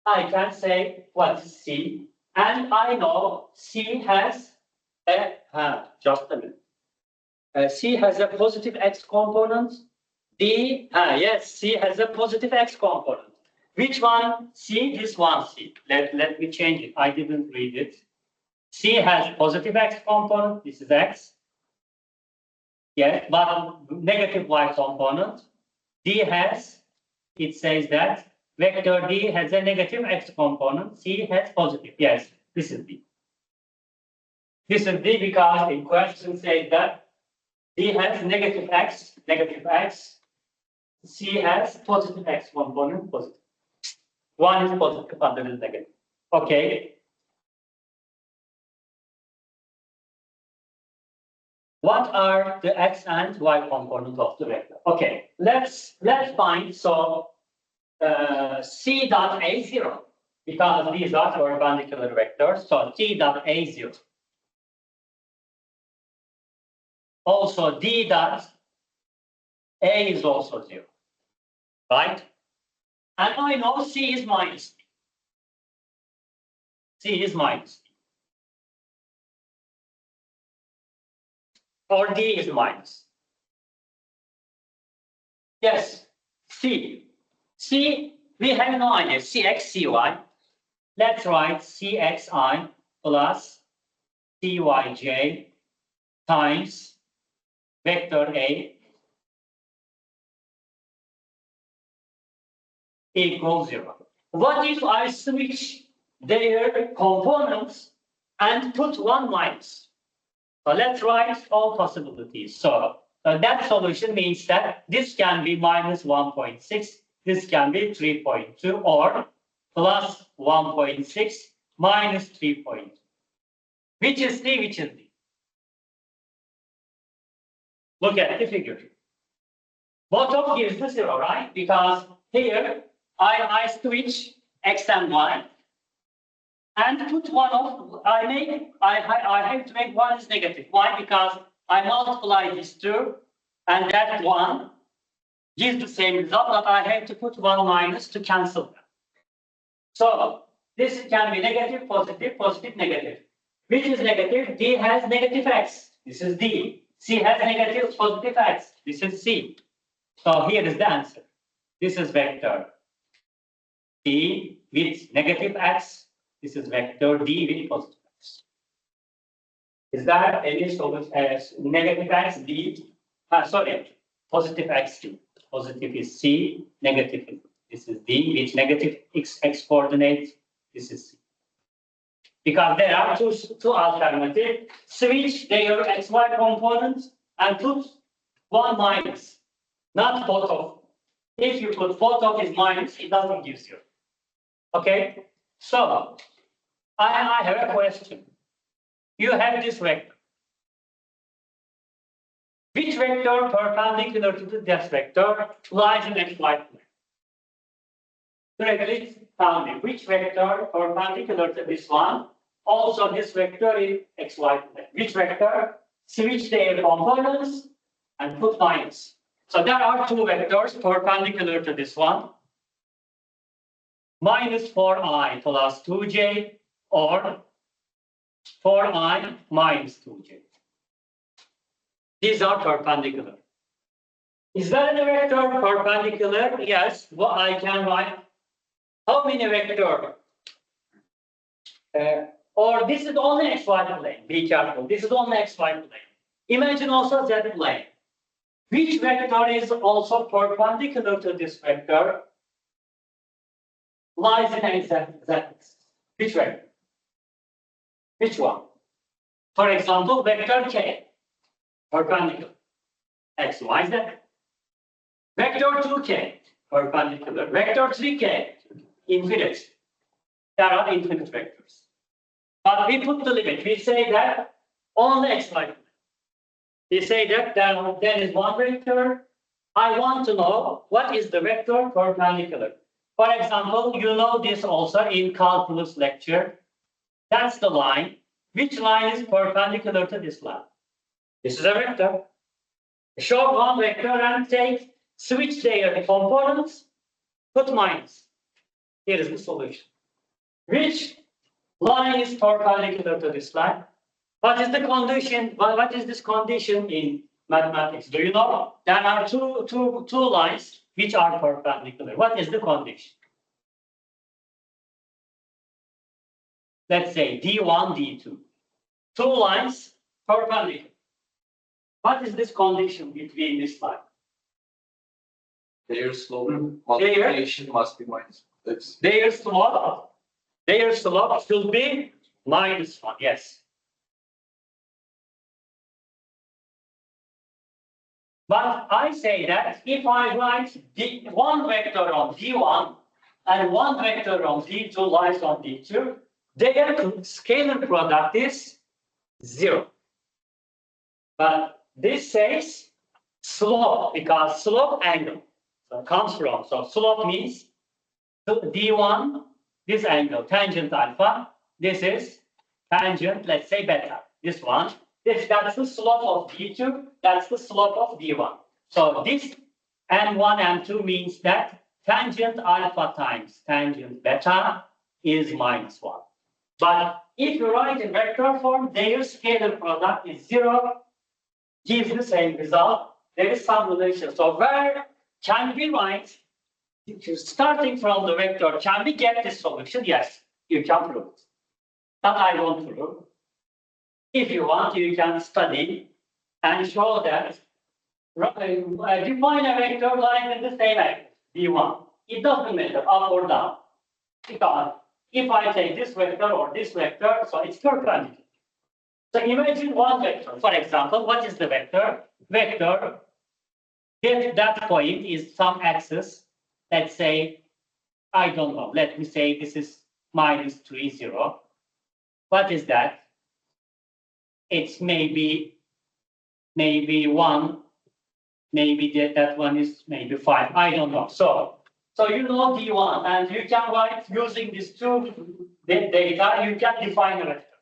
I can say what is C, and I know C has a, just a minute. C has a positive X component. D, yes, C has a positive X component. Which one? C, this one C. Let me change it. I didn't read it. C has positive X component. This is X. Yes, but negative Y component. D has, it says that vector D has a negative x component, C has positive. Yes, this is D. This is D because the question says that D has negative x, C has positive x component, positive. One is positive, other is negative. Okay. What are the x and y components of the vector? Okay, let's find C dot A0 because these are perpendicular vectors. So C dot A0. Also D dot A is also 0, right? And I know C is minus D. C is minus D. Or D is minus. Yes, C. C, we have no idea. Cx, Cy. Let's write Cxi plus Cyj times vector A equals 0. What if I switch their components and put one minus? So let's write all possibilities. So that solution means that this can be minus 1.6, this can be 3.2, or plus 1.6 minus 3.2. Which is D, which is D? Look at the figure. Bottom gives the 0, right? Because here I switch x and y and put one of I have to make one is negative. Why? Because I multiply these two and that one gives the same result, but I have to put one minus to cancel them. So this can be negative, positive, positive, negative. Which is negative? D has negative x. This is D. C has negative, positive x. This is C. So here is the answer. This is vector D with negative x. This is vector D with positive x. Is there any solution as negative x D? Sorry, positive x D. Positive is C, negative is this is D with negative x coordinates. This is C. Because there are two alternatives. Switch their xy components and put one minus, not both of. If you put both of is minus, it doesn't give 0. Okay, so I have a question. You have this vector. Which vector perpendicular to this vector lies in xy plane? Directly tell me which vector perpendicular to this one, also this vector in xy plane. Which vector? Switch their components and put minus. So there are two vectors perpendicular to this one. Minus 4i plus 2j or 4i minus 2j. These are perpendicular. Is there any vector perpendicular? Yes, well, I can write how many vector? Or this is only xy plane. Be careful. This is only xy plane. Imagine also z plane. Which vector is also perpendicular to this vector? Lies in z axis. Which vector? Which one? For example, vector k. Perpendicular. X, Y, Z. Vector 2k. Perpendicular. Vector 3k. Infinite. There are infinite vectors. But we put the limit. We say that only xy plane. We say that there is one vector. I want to know what is the vector perpendicular. For example, you know this also in calculus lecture. That's the line. Which line is perpendicular to this line? This is a vector. Show one vector and switch their components, put minus. Here is the solution. Which line is perpendicular to this line? What is the condition? What is this condition in mathematics? Do you know? There are two lines which are perpendicular. What is the condition? Let's say D1, D2. Two lines perpendicular. What is this condition between this line? Their slope multiplication must be minus. It's their slope should be -1, yes. But I say that if I write one vector on D1 and one vector on D2 lies on D2, their scalar product is 0. But this says slope because slope angle comes from. So slope means D1, this angle, tangent alpha. This is tangent, let's say beta. This one. That's the slope of D2. That's the slope of D1. So this M1, M2 means that tangent alpha times tangent beta is -1. But if you write in vector form, their scalar product is 0, gives the same result. There is some relation. So where can we write, starting from the vector, can we get this solution? Yes, you can prove it. But I won't prove. If you want, you can study and show that define a vector lying in the same axis, D1. It doesn't matter, up or down. Because if I take this vector or this vector, so it's perpendicular. So imagine one vector. For example, what is the vector? Vector, if that point is some axis, let's say, I don't know, let me say this is -3, 0. What is that? It's maybe 1, maybe that one is maybe 5, I don't know. So you know D1, and you can write using these two data, you can define a vector.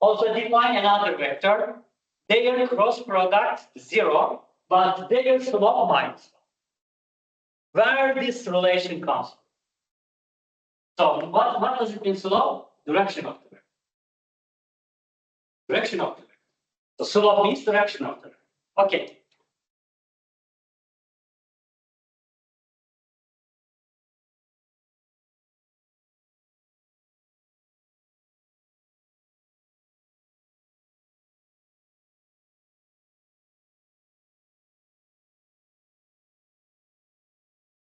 Also define another vector. Their cross product 0, but their slope -1. Where this relation comes from? So what does it mean slope? Direction of the vector. Direction of the vector. The slope means direction of the vector. Okay.